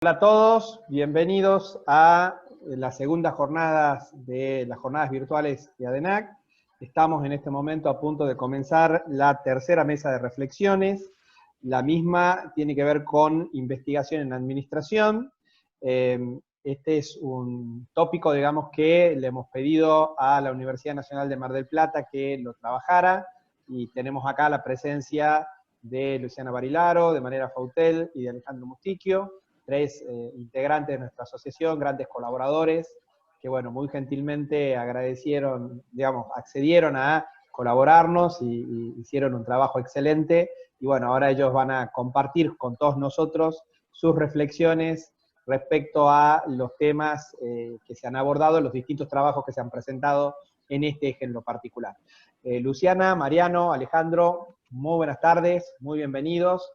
Hola a todos, bienvenidos a las segundas jornadas de las jornadas virtuales de ADENAC. Estamos en este momento a punto de comenzar la tercera mesa de reflexiones. La misma tiene que ver con investigación en administración. Este es un tópico, digamos, que le hemos pedido a la Universidad Nacional de Mar del Plata que lo trabajara, y tenemos acá la presencia de Luciana Barilaro, de Mariela Fautel y de Alejandro Musticchio, tres integrantes de nuestra asociación, grandes colaboradores, que bueno, muy gentilmente agradecieron, digamos, accedieron a colaborarnos y hicieron un trabajo excelente, y bueno, ahora ellos van a compartir con todos nosotros sus reflexiones respecto a los temas que se han abordado, los distintos trabajos que se han presentado en este eje en lo particular. Luciana, Mariano, Alejandro, muy buenas tardes, muy bienvenidos,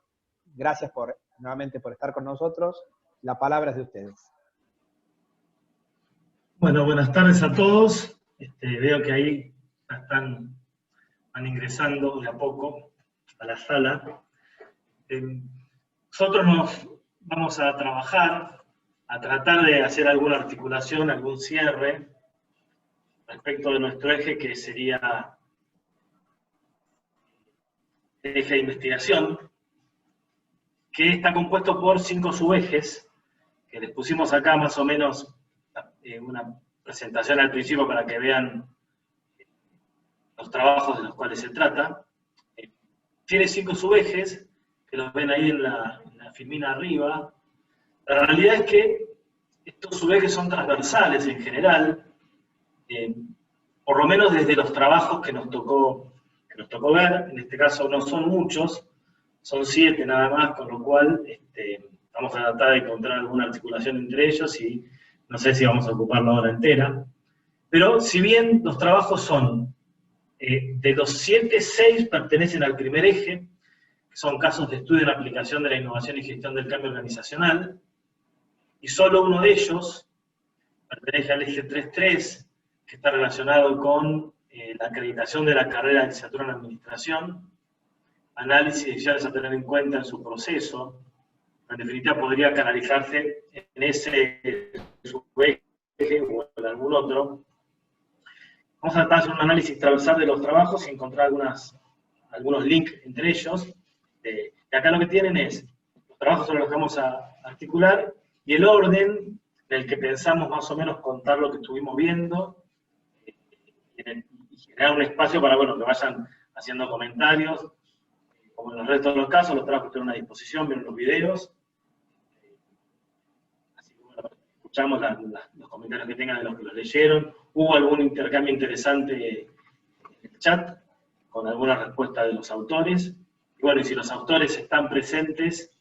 gracias nuevamente por estar con nosotros. La palabra es de ustedes. Bueno, buenas tardes a todos. Veo que ahí van ingresando de a poco a la sala. Nosotros nos vamos a trabajar, a tratar de hacer alguna articulación, algún cierre respecto de nuestro eje, que sería el eje de investigación, que está compuesto por 5 subejes, que les pusimos acá más o menos una presentación al principio para que vean los trabajos de los cuales se trata. Tiene 5 subejes, que los ven ahí en la filmina arriba. La realidad es que estos subejes son transversales en general, por lo menos desde los trabajos que nos tocó ver. En este caso no son muchos, son 7 nada más, con lo cual vamos a tratar de encontrar alguna articulación entre ellos, y no sé si vamos a ocupar la hora entera. Pero si bien los trabajos son, de los 7, 6 pertenecen al primer eje, que son casos de estudio en aplicación de la innovación y gestión del cambio organizacional, y solo uno de ellos pertenece al eje 3.3, que está relacionado con la acreditación de la carrera de licenciatura en administración, análisis y decisiones a tener en cuenta en su proceso. En definitiva, podría canalizarse en ese subeje o en algún otro. Vamos a tratar de hacer un análisis transversal de los trabajos y encontrar algunos links entre ellos. Y acá lo que tienen es los trabajos sobre los que vamos a articular y el orden en el que pensamos más o menos contar lo que estuvimos viendo, y generar un espacio para, bueno, que vayan haciendo comentarios. Como en el resto de los casos, los trabajos están a disposición, vieron los videos. Así que bueno, escuchamos los comentarios que tengan de los que los leyeron. Hubo algún intercambio interesante en el chat, con alguna respuesta de los autores. Y bueno, y si los autores están presentes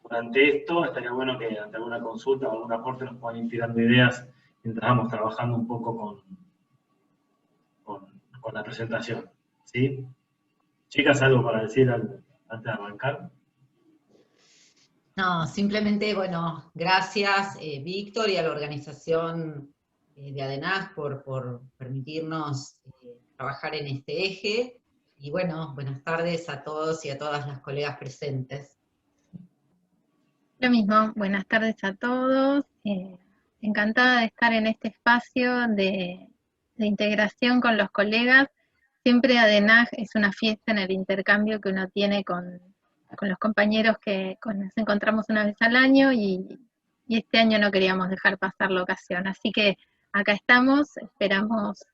durante esto, estaría bueno que ante alguna consulta o algún aporte nos puedan ir tirando ideas mientras vamos trabajando un poco con la presentación. ¿Sí? Chicas, ¿algo para decir antes de arrancar? No, simplemente, bueno, gracias Víctor y a la organización de ADENAC por permitirnos trabajar en este eje. Y bueno, buenas tardes a todos y a todas las colegas presentes. Lo mismo, buenas tardes a todos. Encantada de estar en este espacio de integración con los colegas. Siempre ADENAC es una fiesta en el intercambio que uno tiene con los compañeros que nos encontramos una vez al año, y este año no queríamos dejar pasar la ocasión. Así que acá estamos, esperamos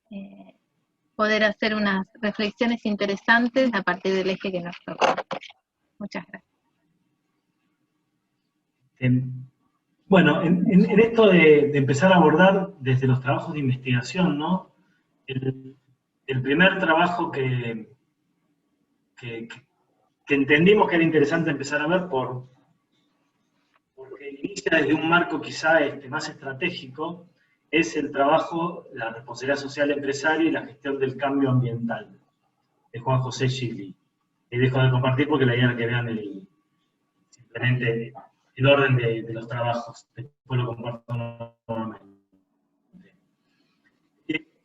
poder hacer unas reflexiones interesantes a partir del eje que nos toca. Muchas gracias. Bueno, en esto de empezar a abordar desde los trabajos de investigación, ¿no? El primer trabajo que entendimos que era interesante empezar a ver porque inicia desde un marco quizá más estratégico, es el trabajo, la responsabilidad social empresaria y la gestión del cambio ambiental, de Juan José Gili. Y dejo de compartir porque la idea era que vean simplemente el orden de los trabajos. Después lo comparto nuevamente.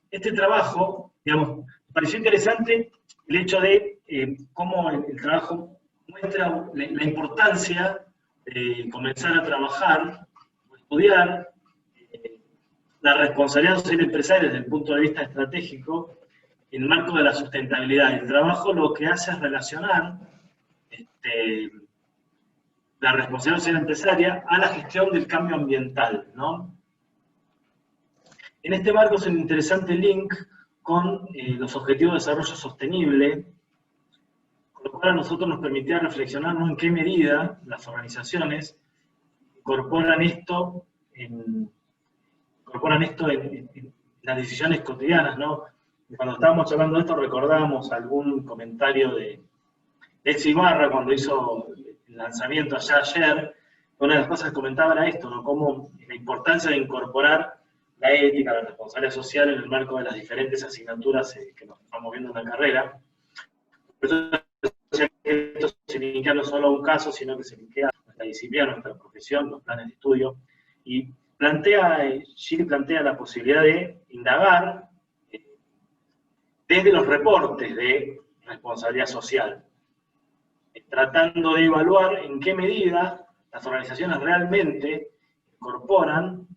Este trabajo, digamos, me pareció interesante el hecho de cómo el trabajo muestra la importancia de comenzar a trabajar o estudiar la responsabilidad social empresarial desde el punto de vista estratégico en el marco de la sustentabilidad. El trabajo lo que hace es relacionar la responsabilidad social empresaria a la gestión del cambio ambiental, ¿no? En este marco es un interesante link con los Objetivos de Desarrollo Sostenible, con lo cual a nosotros nos permitía reflexionar, ¿no?, en qué medida las organizaciones incorporan esto en las decisiones cotidianas, ¿no? Cuando estábamos hablando de esto recordábamos algún comentario de Ex Ibarra cuando hizo el lanzamiento allá ayer. Una de las cosas que comentaba era esto, ¿no?, cómo la importancia de incorporar la ética, la responsabilidad social en el marco de las diferentes asignaturas que nos vamos viendo en la carrera. Por eso decía que esto se linkea no solo a un caso, sino que se linkea a nuestra disciplina, a nuestra profesión, los planes de estudio, y Gilles plantea la posibilidad de indagar desde los reportes de responsabilidad social, tratando de evaluar en qué medida las organizaciones realmente incorporan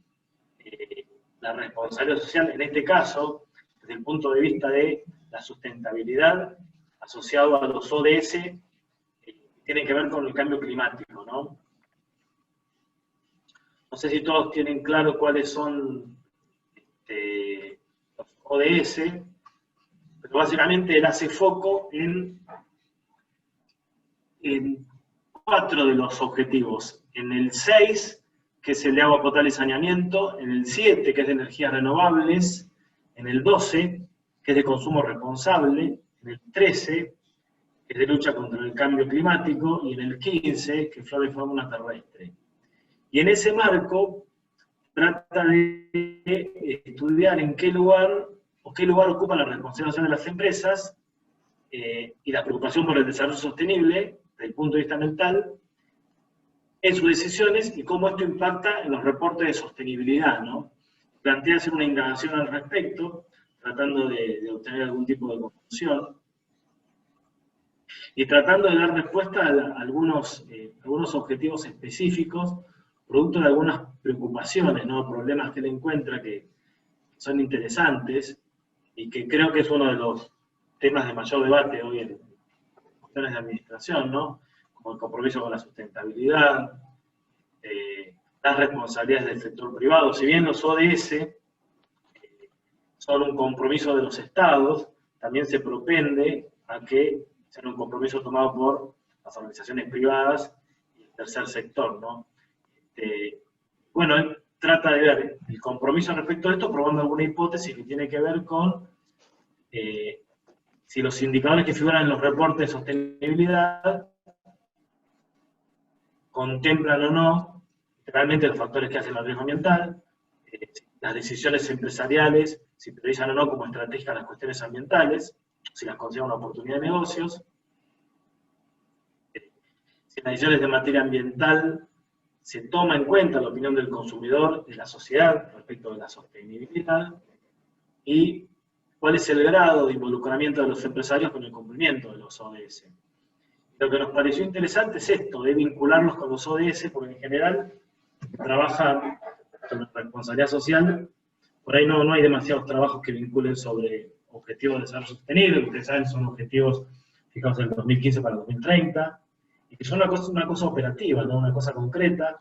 la responsabilidad social, en este caso, desde el punto de vista de la sustentabilidad asociado a los ODS, que tienen que ver con el cambio climático, ¿no? No sé si todos tienen claro cuáles son los ODS, pero básicamente él hace foco en 4 de los objetivos. En el 6, que es el de agua potable y saneamiento, en el 7, que es de energías renovables, en el 12, que es de consumo responsable, en el 13, que es de lucha contra el cambio climático, y en el 15, que es flora y fauna terrestre. Y en ese marco trata de estudiar en qué lugar ocupa la responsabilidad social de las empresas y la preocupación por el desarrollo sostenible desde el punto de vista ambiental en sus decisiones y cómo esto impacta en los reportes de sostenibilidad, ¿no? Plantea hacer una indagación al respecto, tratando de obtener algún tipo de conclusión y tratando de dar respuesta a algunos objetivos específicos, producto de algunas preocupaciones, ¿no?, problemas que él encuentra que son interesantes y que creo que es uno de los temas de mayor debate hoy en cuestiones de administración, ¿no?, como el compromiso con la sustentabilidad, las responsabilidades del sector privado. Si bien los ODS son un compromiso de los estados, también se propende a que sea un compromiso tomado por las organizaciones privadas y el tercer sector, ¿no? Bueno, él trata de ver el compromiso respecto a esto, probando alguna hipótesis que tiene que ver con si los indicadores que figuran en los reportes de sostenibilidad contemplan o no realmente los factores que hacen el riesgo ambiental, las decisiones empresariales, si priorizan o no como estratégicas las cuestiones ambientales, si las consideran una oportunidad de negocios, si las decisiones de materia ambiental se toma en cuenta la opinión del consumidor, de la sociedad, respecto de la sostenibilidad, y cuál es el grado de involucramiento de los empresarios con el cumplimiento de los ODS. Lo que nos pareció interesante es esto, de vincularlos con los ODS, porque en general trabajan con la responsabilidad social, por ahí no hay demasiados trabajos que vinculen sobre objetivos de desarrollo sostenible, que ustedes saben son objetivos fijados en el 2015 para el 2030, y que son una cosa operativa, ¿no?, una cosa concreta,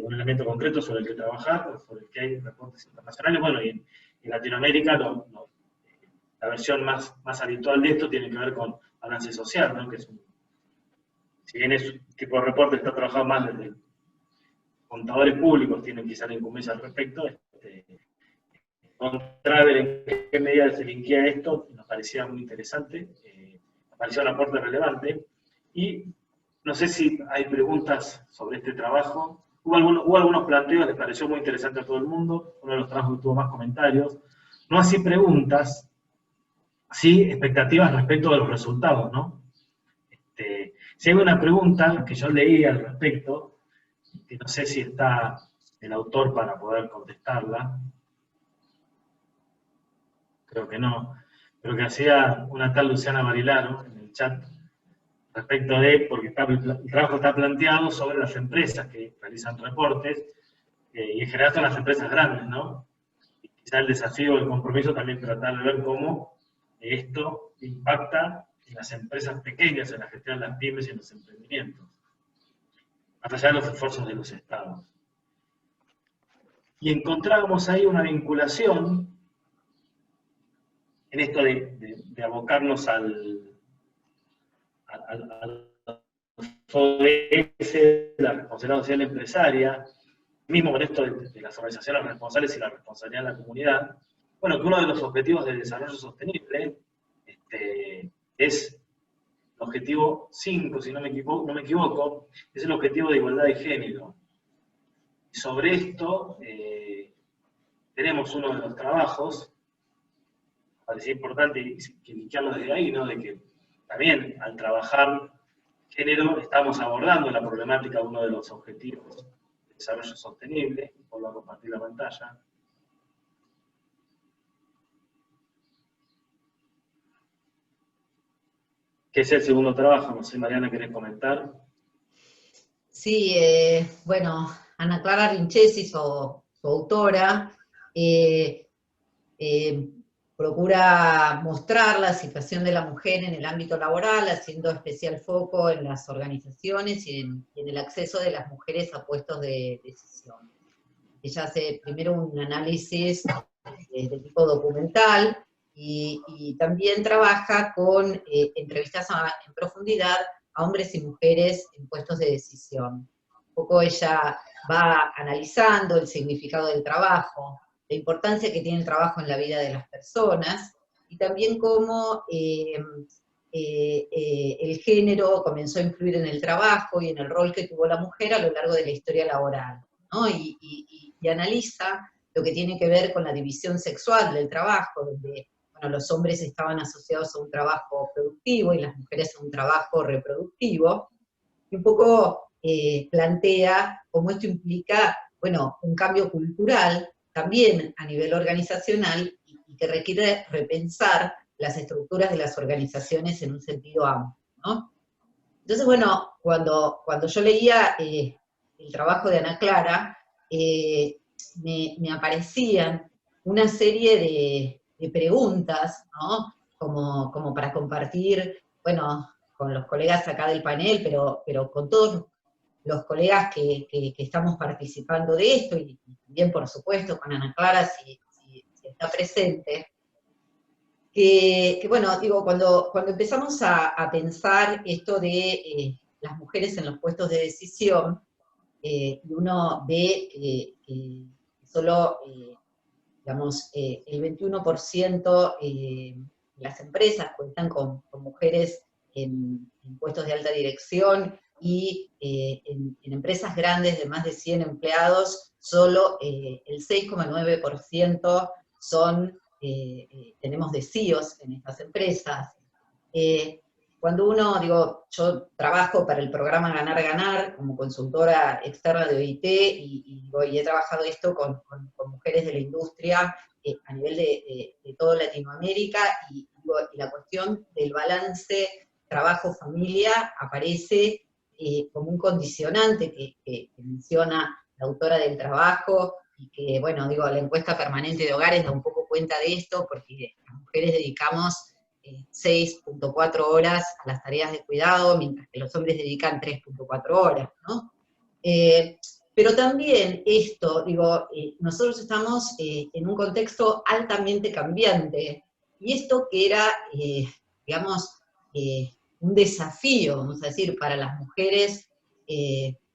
un elemento concreto sobre el que trabajar, sobre el que hay reportes internacionales. Bueno, y en Latinoamérica la versión más habitual de esto tiene que ver con balance social, ¿no?, que es si bien es un tipo de reporte que está trabajado más desde contadores públicos, tienen quizá la incumbencia al respecto, encontrar en qué medida se linkea esto nos parecía muy interesante, nos pareció un aporte relevante, y no sé si hay preguntas sobre este trabajo. Hubo algunos planteos, les pareció muy interesante a todo el mundo, uno de los trabajos que tuvo más comentarios, no así preguntas, sí expectativas respecto de los resultados, ¿no? Si hay una pregunta que yo leí al respecto, que no sé si está el autor para poder contestarla, creo que no, pero que hacía una tal Luciana Marilaro en el chat, respecto de, porque el trabajo está planteado sobre las empresas que realizan reportes, y en general son las empresas grandes, ¿no? Y quizá el desafío, el compromiso también tratar de ver cómo esto impacta en las empresas pequeñas, en la gestión de las pymes y en los emprendimientos, más allá de los esfuerzos de los estados. Y encontrábamos ahí una vinculación en esto de abocarnos al ODS, la responsabilidad social empresaria, mismo con esto de las organizaciones responsables y la responsabilidad de la comunidad. Bueno, que uno de los objetivos de desarrollo sostenible es el objetivo 5, si no me equivoco, es el objetivo de igualdad de género. Y sobre esto tenemos uno de los trabajos, parece importante indicarlo desde ahí, ¿no? De que también al trabajar género estamos abordando la problemática de uno de los objetivos de desarrollo sostenible. Vuelvo a compartir la pantalla. ¿Qué es el segundo trabajo? No sé, Mariana, ¿querés comentar? Sí, bueno, Ana Clara Rinchesi, su autora, procura mostrar la situación de la mujer en el ámbito laboral, haciendo especial foco en las organizaciones y en el acceso de las mujeres a puestos de decisión. Ella hace primero un análisis de tipo documental y también trabaja con entrevistas en profundidad a hombres y mujeres en puestos de decisión. Un poco ella va analizando el significado del trabajo, la importancia que tiene el trabajo en la vida de las personas, y también cómo el género comenzó a influir en el trabajo y en el rol que tuvo la mujer a lo largo de la historia laboral, ¿no? Y analiza lo que tiene que ver con la división sexual del trabajo, donde bueno, los hombres estaban asociados a un trabajo productivo y las mujeres a un trabajo reproductivo, y un poco plantea cómo esto implica, bueno, un cambio cultural, también a nivel organizacional, y que requiere repensar las estructuras de las organizaciones en un sentido amplio, ¿no? Entonces, bueno, cuando yo leía el trabajo de Ana Clara, me aparecían una serie de preguntas, ¿no? Como para compartir, bueno, con los colegas acá del panel, pero con todos los colegas que estamos participando de esto, y también, por supuesto, con Ana Clara, si está presente, que bueno, digo, cuando empezamos a pensar esto de las mujeres en los puestos de decisión, y uno ve que solo, digamos, el 21% de las empresas cuentan con mujeres en puestos de alta dirección, y en empresas grandes de más de 100 empleados, solo el 6,9% tenemos de CEOs en estas empresas. Cuando uno, digo, yo trabajo para el programa Ganar Ganar como consultora externa de OIT, y he trabajado esto con mujeres de la industria a nivel de toda Latinoamérica, y la cuestión del balance trabajo-familia aparece como un condicionante que menciona la autora del trabajo, y que, bueno, digo, la encuesta permanente de hogares da un poco cuenta de esto, porque las mujeres dedicamos 6.4 horas a las tareas de cuidado, mientras que los hombres dedican 3.4 horas, ¿no? Pero también esto, digo, nosotros estamos en un contexto altamente cambiante, y esto que era, digamos, un desafío, vamos a decir, para las mujeres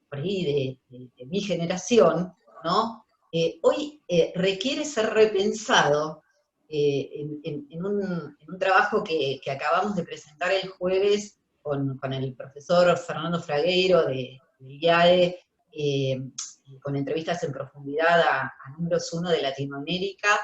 por ahí de mi generación, ¿no? Hoy requiere ser repensado en un trabajo que acabamos de presentar el jueves con el profesor Fernando Fragueiro del IAE, con entrevistas en profundidad a números 1 de Latinoamérica.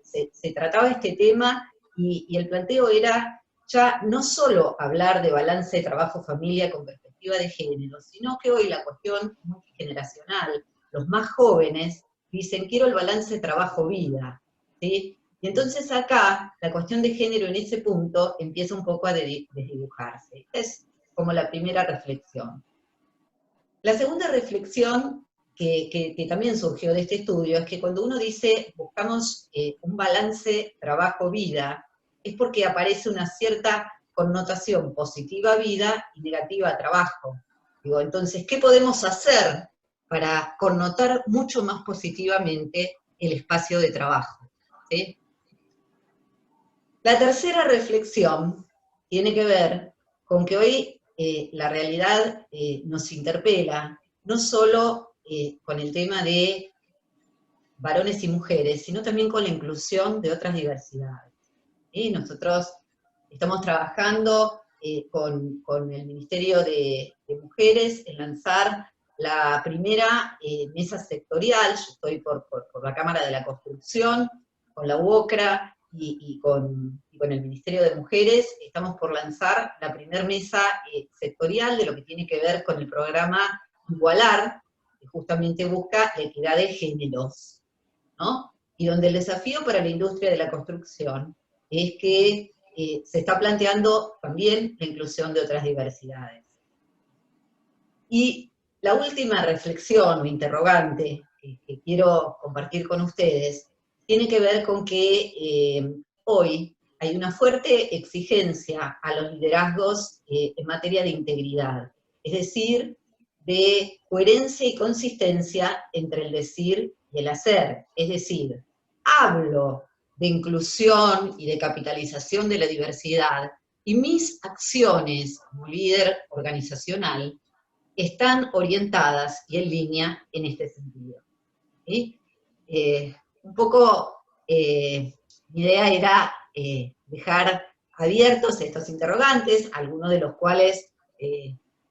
Se trataba este tema, y el planteo era ya no solo hablar de balance de trabajo-familia con perspectiva de género, sino que hoy la cuestión multigeneracional, los más jóvenes dicen, quiero el balance de trabajo-vida, ¿sí? Y entonces acá, la cuestión de género en ese punto empieza un poco a desdibujarse. Es como la primera reflexión. La segunda reflexión que también surgió de este estudio es que cuando uno dice buscamos un balance trabajo-vida, es porque aparece una cierta connotación positiva a vida y negativa a trabajo. Digo, entonces, ¿qué podemos hacer para connotar mucho más positivamente el espacio de trabajo? ¿Sí? La tercera reflexión tiene que ver con que hoy la realidad nos interpela, no solo con el tema de varones y mujeres, sino también con la inclusión de otras diversidades. Nosotros estamos trabajando con el Ministerio de Mujeres en lanzar la primera mesa sectorial. Yo estoy por la Cámara de la Construcción, con la UOCRA y con el Ministerio de Mujeres. Estamos por lanzar la primera mesa sectorial de lo que tiene que ver con el programa Igualar, que justamente busca la equidad de géneros, ¿no? Y donde el desafío para la industria de la construcción es que se está planteando también la inclusión de otras diversidades. Y la última reflexión o interrogante que quiero compartir con ustedes tiene que ver con que hoy hay una fuerte exigencia a los liderazgos en materia de integridad, es decir, de coherencia y consistencia entre el decir y el hacer. Es decir, hablo de inclusión y de capitalización de la diversidad, y mis acciones como líder organizacional están orientadas y en línea en este sentido. ¿Sí? Un poco mi idea era dejar abiertos estos interrogantes, algunos de los cuales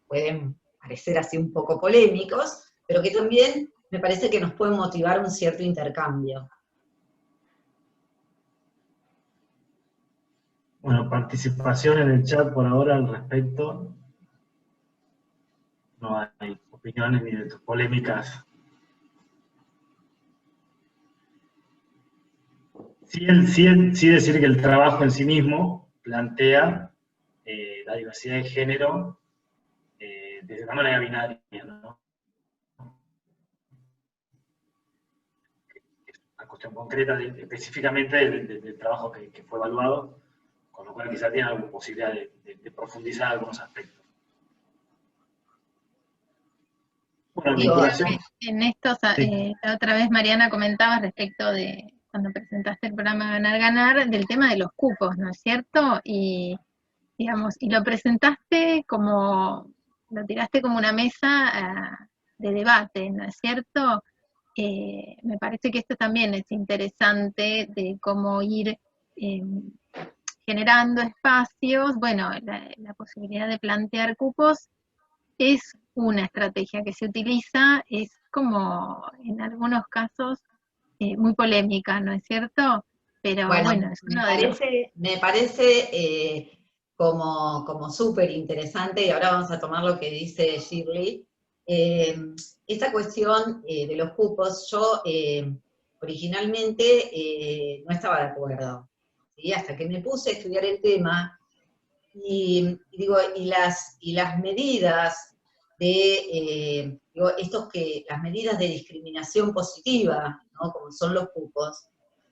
pueden parecer así un poco polémicos, pero que también me parece que nos pueden motivar un cierto intercambio. Bueno, participación en el chat por ahora al respecto. No hay opiniones ni de tus polémicas. Sí decir que el trabajo en sí mismo plantea la diversidad de género de una manera binaria, ¿no? Es una cuestión concreta específicamente del trabajo que fue evaluado, con lo cual quizá tiene alguna posibilidad de profundizar algunos aspectos. Bueno, vinculación. En esto, Sí. la otra vez Mariana comentaba respecto de cuando presentaste el programa Ganar Ganar, del tema de los cupos, ¿no es cierto? Y, digamos, y lo presentaste como, lo tiraste como una mesa de debate, ¿no es cierto? Me parece que esto también es interesante de cómo ir generando espacios. Bueno, la posibilidad de plantear cupos es una estrategia que se utiliza, es como en algunos casos muy polémica, ¿no es cierto? Pero bueno, es uno de los... Me parece como súper interesante, y ahora vamos a tomar lo que dice Shirley. Esta cuestión de los cupos, yo originalmente no estaba de acuerdo, ¿sí? Hasta que me puse a estudiar el tema, y las medidas de, las medidas de discriminación positiva, ¿no? Como son los cupos,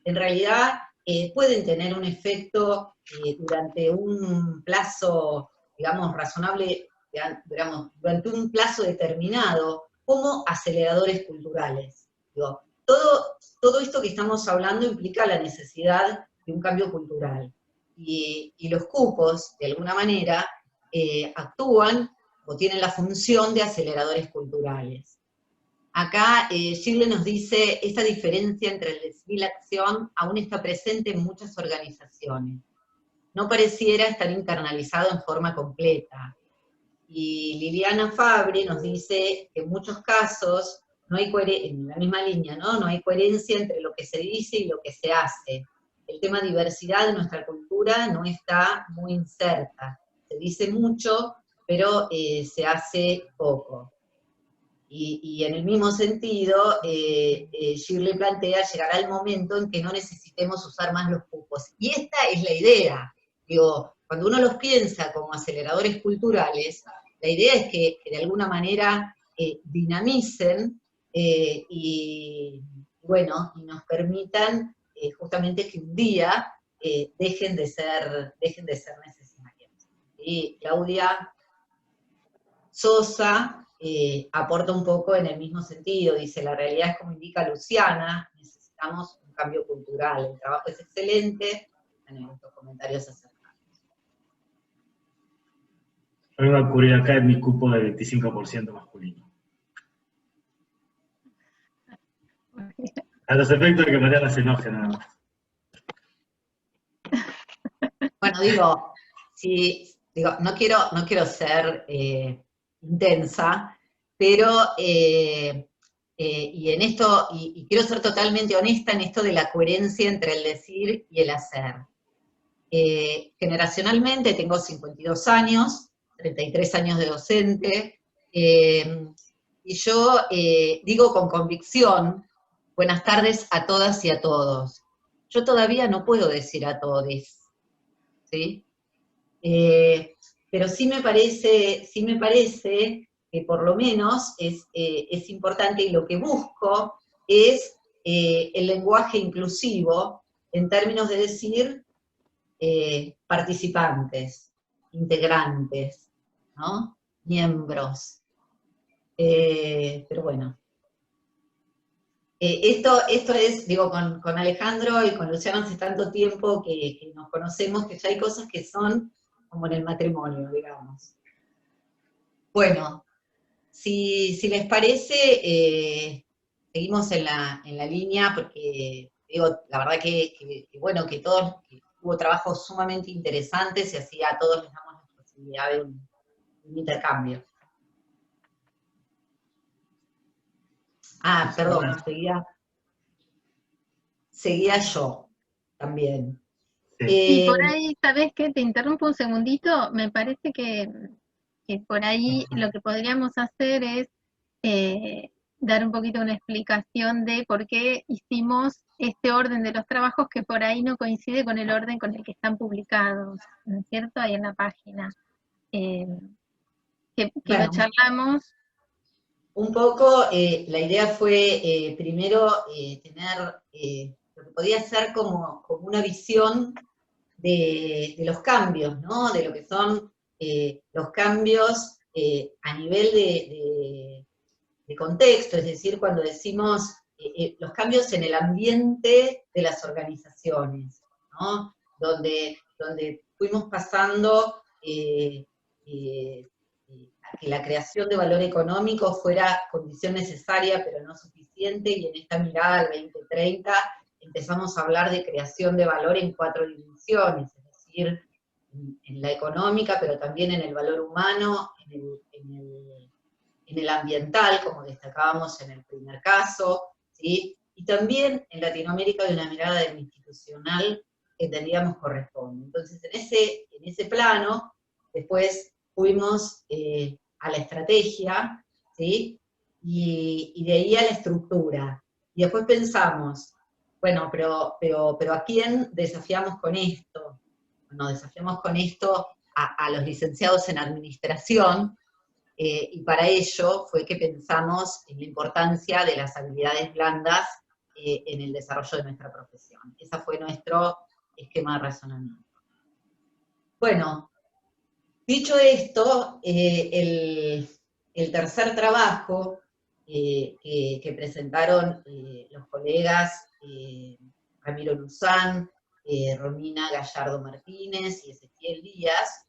en realidad pueden tener un efecto durante un plazo, digamos, razonable, digamos, durante un plazo determinado, como aceleradores culturales. Digo, todo esto que estamos hablando implica la necesidad de un cambio cultural. Y los cupos, de alguna manera, actúan o tienen la función de aceleradores culturales. Acá Shirley nos dice, esta diferencia entre el decir y la acción aún está presente en muchas organizaciones. No pareciera estar internalizado en forma completa. Y Liliana Fabre nos dice que en muchos casos, no hay en la misma línea, ¿no? No hay coherencia entre lo que se dice y lo que se hace. El tema diversidad de nuestra cultura no está muy inserta. Se dice mucho, pero se hace poco. Y en el mismo sentido, Shirley plantea, llegará el momento en que no necesitemos usar más los cupos. Y esta es la idea. Digo, cuando uno los piensa como aceleradores culturales, la idea es que de alguna manera dinamicen y nos permitan justamente que un día dejen de ser necesarios. Y Claudia Sosa aporta un poco en el mismo sentido, dice, la realidad es como indica Luciana, necesitamos un cambio cultural, el trabajo es excelente, en estos comentarios acercados. Yo voy a cubrir acá en mi cupo de 25% masculino. A los efectos de que Mariana se enoje nada más. Bueno, no quiero ser intensa, pero y en esto, y quiero ser totalmente honesta en esto de la coherencia entre el decir y el hacer. Generacionalmente tengo 52 años, 33 años de docente, y yo digo con convicción, buenas tardes a todas y a todos. Yo todavía no puedo decir a todes, ¿sí? Pero sí me parece que por lo menos es importante, y lo que busco es el lenguaje inclusivo en términos de decir participantes, integrantes, ¿no? Miembros. Pero bueno. Esto es, digo, con Alejandro y con Luciano hace tanto tiempo que nos conocemos, que ya hay cosas que son como en el matrimonio, digamos. Bueno, si les parece, seguimos en la línea, porque digo, la verdad que hubo trabajos sumamente interesantes y así a todos les damos la posibilidad de un intercambio. Ah, perdón, seguía yo también. Y por ahí, ¿sabés qué? Te interrumpo un segundito. Me parece que por ahí lo que podríamos hacer es dar un poquito una explicación de por qué hicimos este orden de los trabajos que por ahí no coincide con el orden con el que están publicados, ¿no es cierto? Ahí en la página. Que bueno, lo charlamos. Un poco la idea fue primero tener lo que podía ser como una visión de los cambios, ¿no? De lo que son los cambios a nivel de contexto, es decir, cuando decimos los cambios en el ambiente de las organizaciones, ¿no? Donde fuimos pasando a que la creación de valor económico fuera condición necesaria pero no suficiente, y en esta mirada al 2030 empezamos a hablar de creación de valor en 4 dimensiones, es decir, en la económica, pero también en el valor humano, en el ambiental, como destacábamos en el primer caso, ¿sí? Y también en Latinoamérica de una mirada de lo institucional que entendíamos corresponde. Entonces, en ese plano, después fuimos a la estrategia, ¿sí? Y de ahí a la estructura. Y después pensamos, bueno, pero ¿a quién desafiamos con esto? Bueno, desafiamos con esto a los licenciados en administración, y para ello fue que pensamos en la importancia de las habilidades blandas en el desarrollo de nuestra profesión. Ese fue nuestro esquema de razonamiento. Bueno, dicho esto, el tercer trabajo que presentaron los colegas Ramiro Luzán, Romina Gallardo Martínez y Ezequiel Díaz,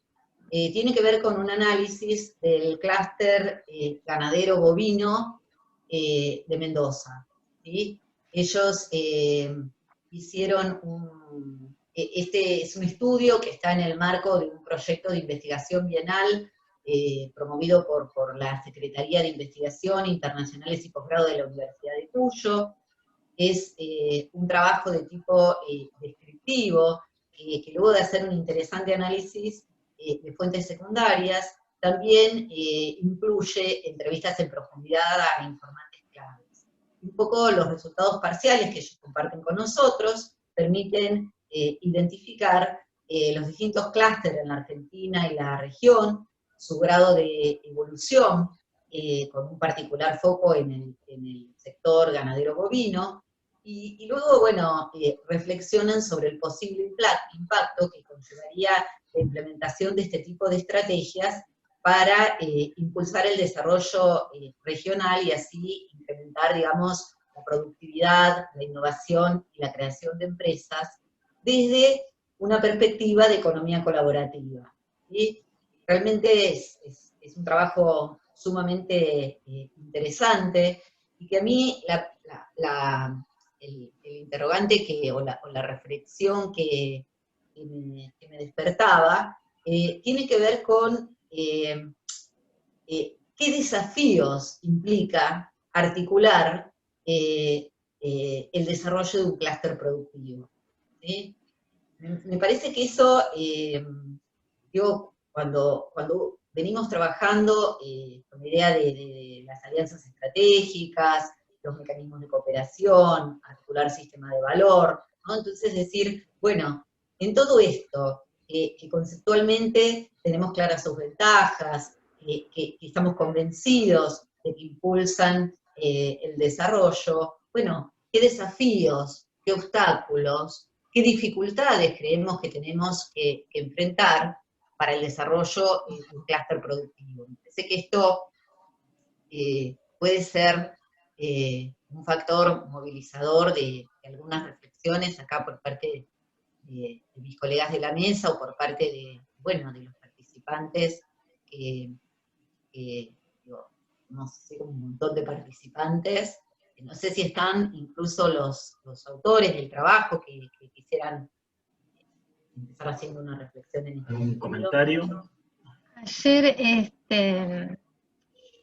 tiene que ver con un análisis del clúster ganadero bovino de Mendoza, ¿sí? Ellos hicieron este es un estudio que está en el marco de un proyecto de investigación bienal promovido por la Secretaría de Investigación Internacionales y Posgrado de la Universidad de Cuyo. Es un trabajo de tipo descriptivo, que luego de hacer un interesante análisis de fuentes secundarias, también incluye entrevistas en profundidad a informantes claves. Un poco los resultados parciales que ellos comparten con nosotros permiten identificar los distintos clústeres en la Argentina y la región, su grado de evolución, con un particular foco en el sector ganadero bovino, y luego, bueno, reflexionan sobre el posible impacto que conllevaría la implementación de este tipo de estrategias para impulsar el desarrollo regional y así incrementar, digamos, la productividad, la innovación y la creación de empresas desde una perspectiva de economía colaborativa. ¿Sí? Realmente es un trabajo sumamente interesante, y que a mí el interrogante o la reflexión que me despertaba tiene que ver con qué desafíos implica articular el desarrollo de un clúster productivo. ¿Sí? Me parece que eso, cuando venimos trabajando con la idea de las alianzas estratégicas, los mecanismos de cooperación, articular sistema de valor, ¿no? Entonces decir, bueno, en todo esto, que conceptualmente tenemos claras sus ventajas, que estamos convencidos de que impulsan el desarrollo, bueno, ¿qué desafíos, qué obstáculos, qué dificultades creemos que tenemos que enfrentar para el desarrollo de un clúster productivo? Me parece que esto puede ser un factor movilizador de algunas reflexiones acá por parte de mis colegas de la mesa o por parte de los participantes, no sé, un montón de participantes. No sé si están incluso los autores del trabajo que quisieran empezar haciendo una reflexión en este ¿Algún sentido. comentario? Ayer,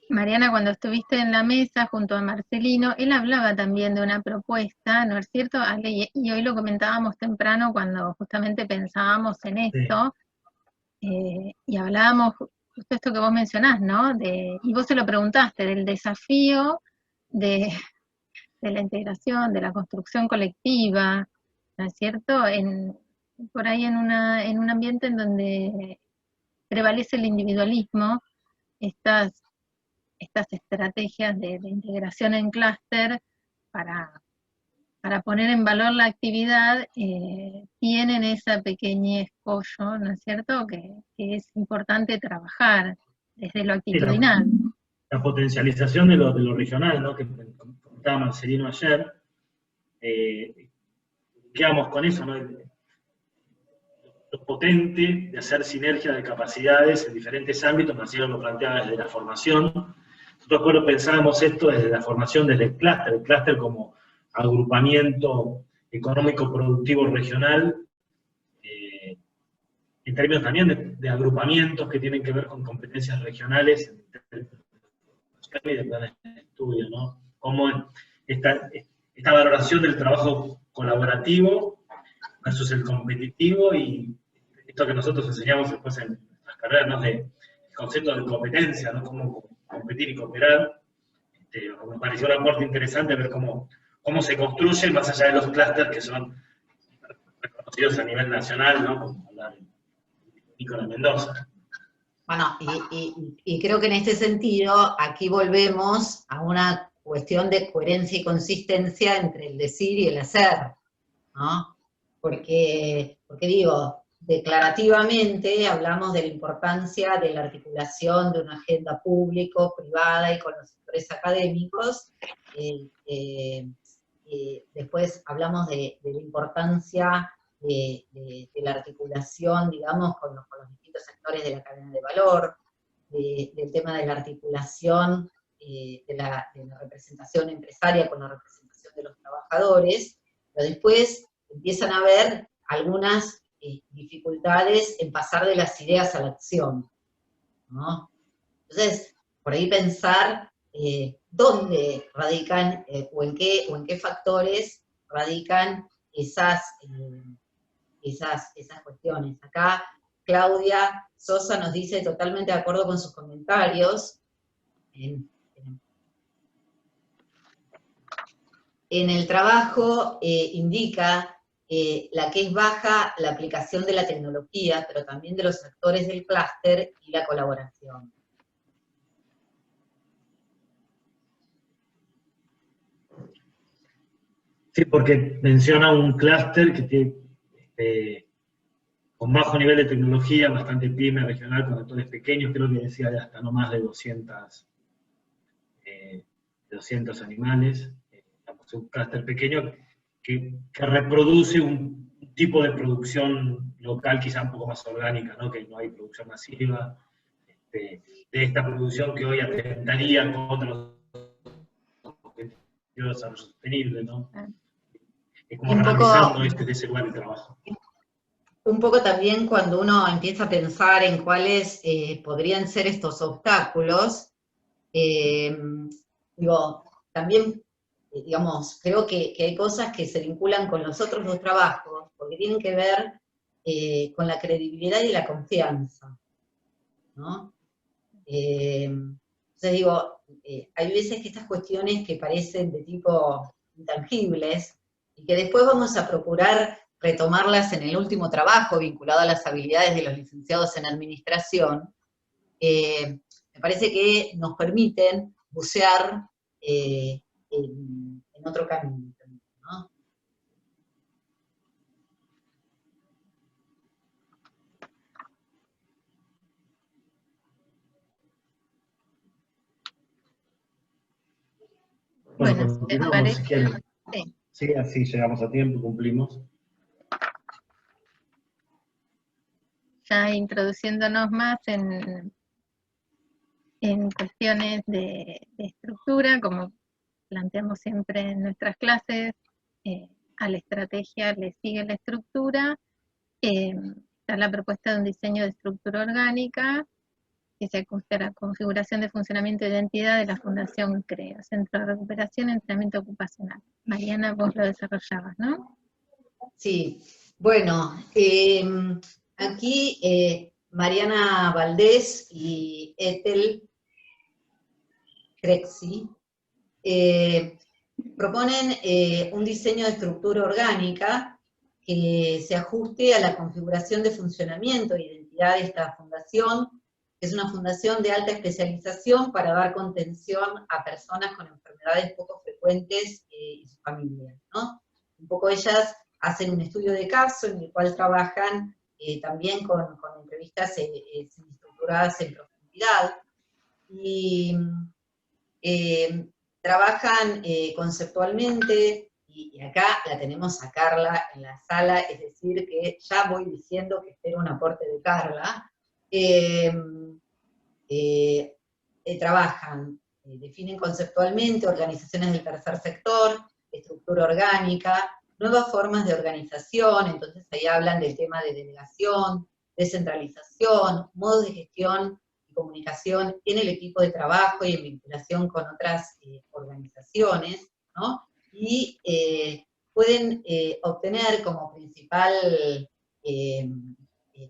Mariana, cuando estuviste en la mesa junto a Marcelino, él hablaba también de una propuesta, ¿no es cierto, Ale? Y hoy lo comentábamos temprano cuando justamente pensábamos en esto, y hablábamos justo esto que vos mencionás, ¿no? Y vos se lo preguntaste, del desafío de la integración, de la construcción colectiva, ¿no es cierto? Por ahí en un ambiente en donde prevalece el individualismo, estas estrategias de integración en clúster para poner en valor la actividad, tienen esa pequeña escollo, ¿no es cierto?, que es importante trabajar desde lo actitudinal. La potencialización de lo regional, ¿no?, que comentaba Marcelino ayer, quedamos con eso, ¿no?, lo potente de hacer sinergia de capacidades en diferentes ámbitos. Marcelino lo planteaba desde la formación. Nosotros pensábamos esto desde la formación, desde el clúster como agrupamiento económico productivo regional, en términos también de agrupamientos que tienen que ver con competencias regionales y de planes de estudio, ¿no? Como esta valoración del trabajo colaborativo versus el competitivo, y esto que nosotros enseñamos después en las carreras, ¿no?, del concepto de competencia, ¿no?, cómo competir y cooperar. Me pareció un aporte interesante ver cómo se construye más allá de los clústeres que son reconocidos a nivel nacional, ¿no?, como hablar de Nicolás Mendoza. Bueno, y creo que en este sentido, aquí volvemos a una cuestión de coherencia y consistencia entre el decir y el hacer, ¿no? Porque digo, declarativamente hablamos de la importancia de la articulación de una agenda público-privada y con los sectores académicos. Después hablamos de la importancia de la articulación, digamos, con los distintos sectores de la cadena de valor, del tema de la articulación de la representación empresaria con la representación de los trabajadores, pero después empiezan a haber algunas dificultades en pasar de las ideas a la acción, ¿no? Entonces, por ahí pensar dónde radican, o en qué factores radican esas cuestiones. Acá Claudia Sosa nos dice, totalmente de acuerdo con sus comentarios, en el trabajo indica la que es baja la aplicación de la tecnología, pero también de los actores del clúster y la colaboración. Sí, porque menciona un clúster que tiene con bajo nivel de tecnología, bastante pyme, regional, con actores pequeños, creo que decía de hasta no más de 200 animales, un clúster pequeño que reproduce un tipo de producción local quizá un poco más orgánica, ¿no? Que no hay producción masiva, de esta producción que hoy atentaría contra los objetivos de desarrollo sostenible, ¿no? Es como organizando desde ese lugar de trabajo. Un poco también cuando uno empieza a pensar en cuáles podrían ser estos obstáculos, digo, también, digamos, creo que hay cosas que se vinculan con los otros dos trabajos, porque tienen que ver con la credibilidad y la confianza, ¿no? Entonces digo, hay veces que estas cuestiones que parecen de tipo intangibles, y que después vamos a procurar retomarlas en el último trabajo vinculado a las habilidades de los licenciados en administración, me parece que nos permiten bucear en otro camino, ¿no? Bueno, si te parece, si quieren. sí. Sí, así llegamos a tiempo, cumplimos. Ya introduciéndonos más en cuestiones de estructura, como planteamos siempre en nuestras clases, a la estrategia le sigue la estructura. Está la propuesta de un diseño de estructura orgánica que se ajusta a la configuración de funcionamiento de identidad de la Fundación CREO, Centro de Recuperación y Entrenamiento Ocupacional. Mariana, vos lo desarrollabas, ¿no? Sí, bueno, aquí Mariana Valdés y Ethel Crexi proponen un diseño de estructura orgánica que se ajuste a la configuración de funcionamiento e identidad de esta fundación, que es una fundación de alta especialización para dar contención a personas con enfermedades poco frecuentes y sus familias, ¿no? Un poco ellas hacen un estudio de caso en el cual trabajan también con entrevistas estructuradas en profundidad, y trabajan conceptualmente, y acá la tenemos a Carla en la sala, es decir, que ya voy diciendo que espero un aporte de Carla. Trabajan, definen conceptualmente organizaciones del tercer sector, estructura orgánica, nuevas formas de organización, entonces ahí hablan del tema de delegación, descentralización, modos de gestión y comunicación en el equipo de trabajo y en vinculación con otras organizaciones, ¿no? Y pueden obtener como principal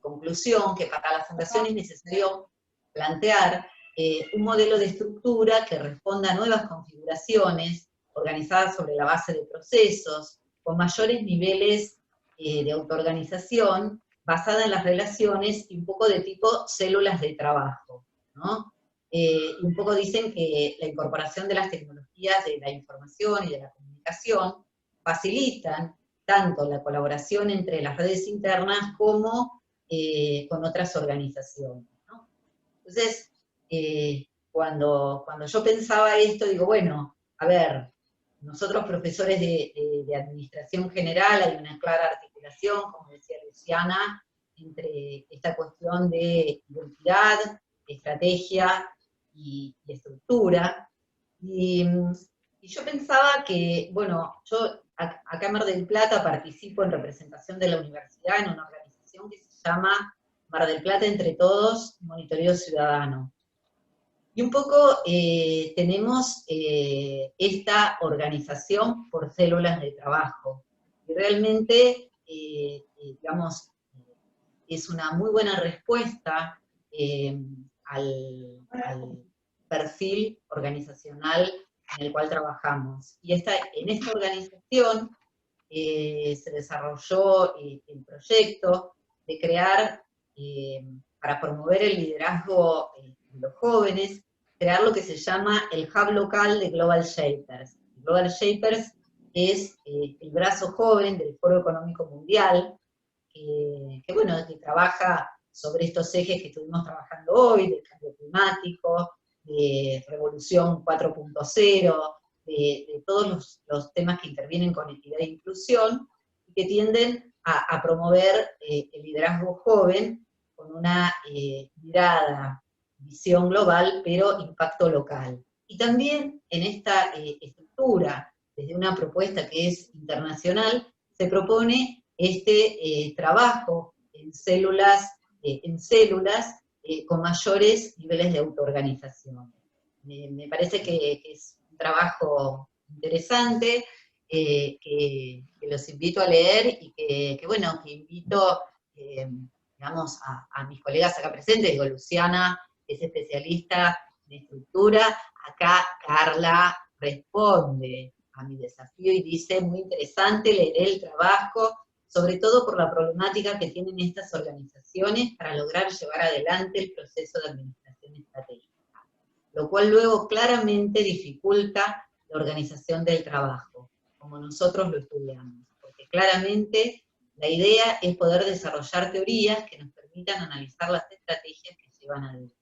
conclusión que para la fundación es necesario plantear un modelo de estructura que responda a nuevas configuraciones, organizadas sobre la base de procesos, con mayores niveles de autoorganización, basada en las relaciones y un poco de tipo células de trabajo, ¿no? Y un poco dicen que la incorporación de las tecnologías de la información y de la comunicación facilitan tanto la colaboración entre las redes internas como con otras organizaciones, ¿no? Entonces, cuando yo pensaba esto, digo, bueno, a ver, nosotros profesores de administración general hay una clara articulación, como decía Luciana, entre esta cuestión de identidad, estrategia y estructura. Y yo pensaba que, bueno, yo acá en Mar del Plata participo en representación de la universidad en una organización que se llama Mar del Plata Entre Todos, Monitoreo Ciudadano. Y un poco tenemos esta organización por células de trabajo. Y realmente, digamos, es una muy buena respuesta al perfil organizacional en el cual trabajamos. Y en esta organización se desarrolló el proyecto de crear, para promover el liderazgo de los jóvenes, crear lo que se llama el hub local de Global Shapers. Global Shapers es el brazo joven del Foro Económico Mundial, que trabaja sobre estos ejes que estuvimos trabajando hoy, del cambio climático, de revolución 4.0, de todos los temas que intervienen con equidad e inclusión, y que tienden a promover el liderazgo joven con una mirada, visión global, pero impacto local. Y también en esta estructura, desde una propuesta que es internacional, se propone este trabajo en células con mayores niveles de autoorganización. Me parece que es un trabajo interesante, que los invito a leer y que invito, digamos, a mis colegas acá presentes. Digo, Luciana es especialista en estructura, acá Carla responde a mi desafío y dice, muy interesante, leeré el trabajo, sobre todo por la problemática que tienen estas organizaciones para lograr llevar adelante el proceso de administración estratégica, lo cual luego claramente dificulta la organización del trabajo, como nosotros lo estudiamos, porque claramente la idea es poder desarrollar teorías que nos permitan analizar las estrategias que llevan adelante.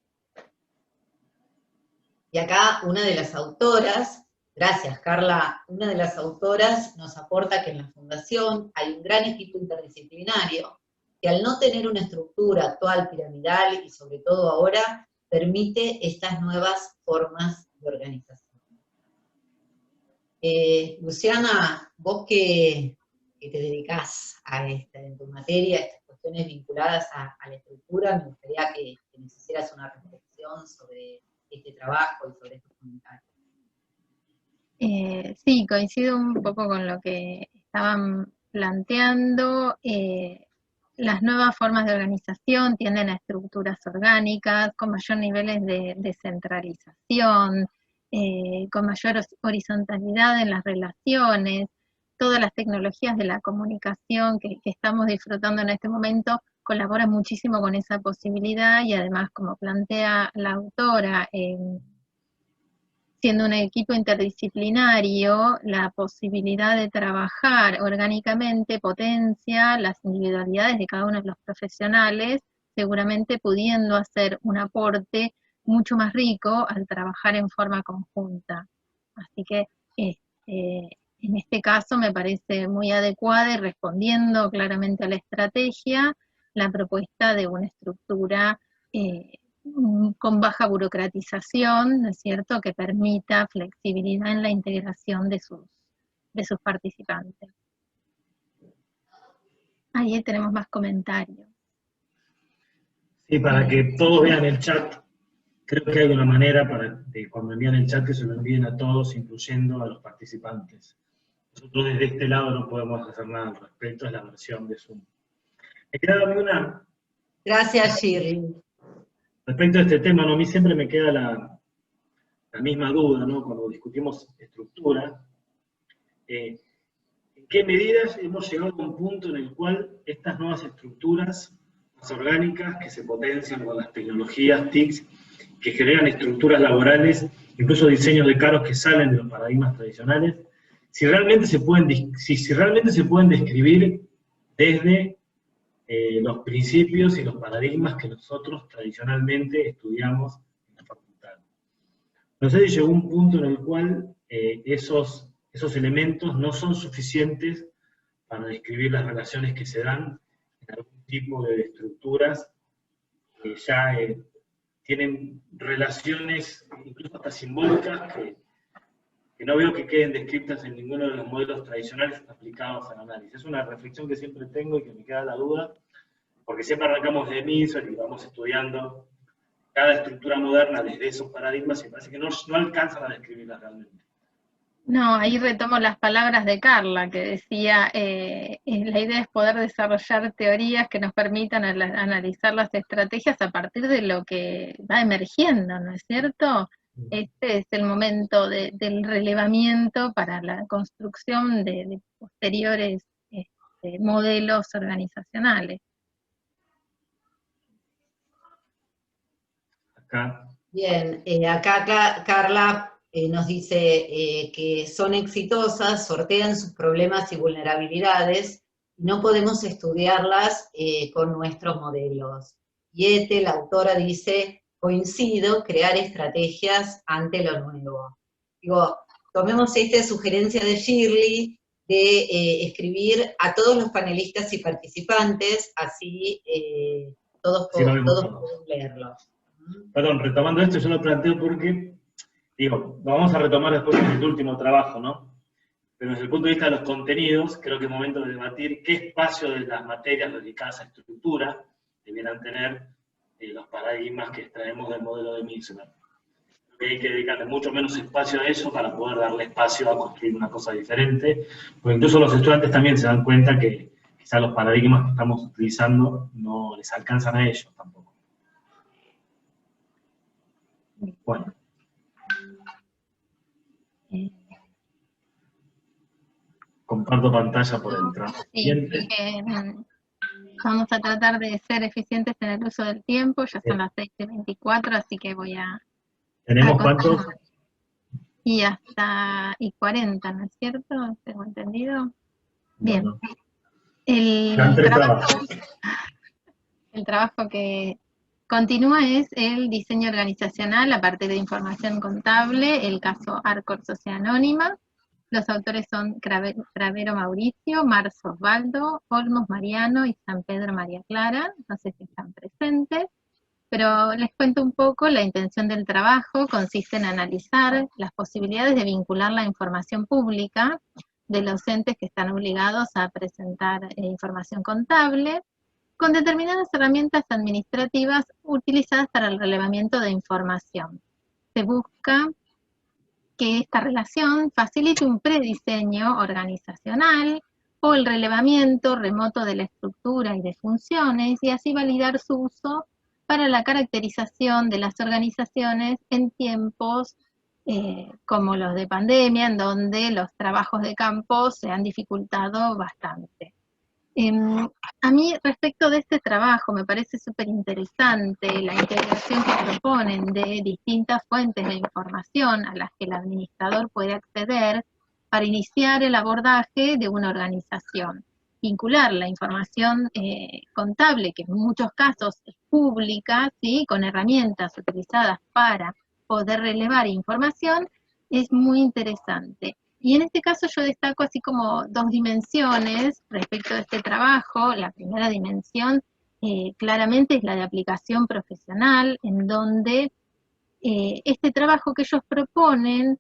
Y acá una de las autoras, gracias Carla, una de las autoras nos aporta que en la Fundación hay un gran equipo interdisciplinario que al no tener una estructura actual piramidal y sobre todo ahora, permite estas nuevas formas de organización. Luciana, vos que te dedicás a en tu materia, a estas cuestiones vinculadas a la estructura, me gustaría que nos hicieras una reflexión sobre este trabajo y sobre estos comentarios. Sí, coincido un poco con lo que estaban planteando. Las nuevas formas de organización tienden a estructuras orgánicas, con mayor niveles de descentralización, con mayor horizontalidad en las relaciones. Todas las tecnologías de la comunicación que estamos disfrutando en este momento colaboran muchísimo con esa posibilidad, y además, como plantea la autora, siendo un equipo interdisciplinario, la posibilidad de trabajar orgánicamente potencia las individualidades de cada uno de los profesionales, seguramente pudiendo hacer un aporte mucho más rico al trabajar en forma conjunta. Así que en este caso me parece muy adecuada y respondiendo claramente a la estrategia, la propuesta de una estructura con baja burocratización, ¿no es cierto?, que permita flexibilidad en la integración de sus participantes. Ahí tenemos más comentarios. Sí, para que todos vean el chat, creo que hay una manera de cuando envían el chat que se lo envíen a todos, incluyendo a los participantes. Nosotros desde este lado no podemos hacer nada al respecto, es la versión de Zoom. Me queda una... Gracias, Shirley. Respecto a este tema, ¿no? A mí siempre me queda la misma duda, ¿no? Cuando discutimos estructura, ¿en qué medidas hemos llegado a un punto en el cual estas nuevas estructuras más orgánicas, que se potencian con las tecnologías, TICs, que generan estructuras laborales, incluso diseños de cargos que salen de los paradigmas tradicionales, si realmente se pueden describir desde los principios y los paradigmas que nosotros tradicionalmente estudiamos en la facultad? No sé si llegó un punto en el cual esos elementos no son suficientes para describir las relaciones que se dan en algún tipo de estructuras que ya tienen relaciones incluso hasta simbólicas que no veo que queden descritas en ninguno de los modelos tradicionales aplicados al análisis. Es una reflexión que siempre tengo y que me queda la duda, porque siempre arrancamos de Mises y vamos estudiando cada estructura moderna desde esos paradigmas y parece que no alcanzan a describirlas realmente. No, ahí retomo las palabras de Carla, que decía, la idea es poder desarrollar teorías que nos permitan analizar las estrategias a partir de lo que va emergiendo, ¿no es cierto? este es el momento del relevamiento para la construcción de posteriores modelos organizacionales. Acá. Bien, acá Carla nos dice que son exitosas, sortean sus problemas y vulnerabilidades, y no podemos estudiarlas con nuestros modelos. Yete, la autora, dice, coincido, crear estrategias ante lo nuevo. Digo, tomemos esta sugerencia de Shirley de escribir a todos los panelistas y participantes, así todos Sí, lo vemos podemos todos. leerlo. Perdón, retomando esto, yo lo planteo porque, digo, lo vamos a retomar después en el último trabajo, ¿no? Pero desde el punto de vista de los contenidos, creo que es momento de debatir qué espacio de las materias dedicadas a estructura debieran tener los paradigmas que extraemos del modelo de Mixler. Creo que hay que dedicarle mucho menos espacio a eso para poder darle espacio a construir una cosa diferente, porque incluso los estudiantes también se dan cuenta que quizás los paradigmas que estamos utilizando no les alcanzan a ellos tampoco. Bueno. Comparto pantalla por el trabajo siguiente. Vamos a tratar de ser eficientes en el uso del tiempo, ya son las 6:24, así que voy a... ¿Tenemos cuántos? Y hasta 40, ¿no es cierto? ¿Tengo entendido? Bien. Bueno. El trabajo que continúa es el diseño organizacional a partir de información contable, el caso Arcor Sociedad Anónima. Los autores son Cravero Mauricio, Marzo Osvaldo, Olmos Mariano y San Pedro María Clara. No sé si están presentes, pero les cuento un poco. La intención del trabajo consiste en analizar las posibilidades de vincular la información pública de los entes que están obligados a presentar información contable con determinadas herramientas administrativas utilizadas para el relevamiento de información. Se busca que esta relación facilite un prediseño organizacional o el relevamiento remoto de la estructura y de funciones, y así validar su uso para la caracterización de las organizaciones en tiempos como los de pandemia, en donde los trabajos de campo se han dificultado bastante. A mí, respecto de este trabajo, me parece súper interesante la integración que proponen de distintas fuentes de información a las que el administrador puede acceder para iniciar el abordaje de una organización. Vincular la información contable, que en muchos casos es pública, ¿sí?, con herramientas utilizadas para poder relevar información, es muy interesante. Y en este caso yo destaco así como dos dimensiones respecto de este trabajo. La primera dimensión claramente es la de aplicación profesional, en donde este trabajo que ellos proponen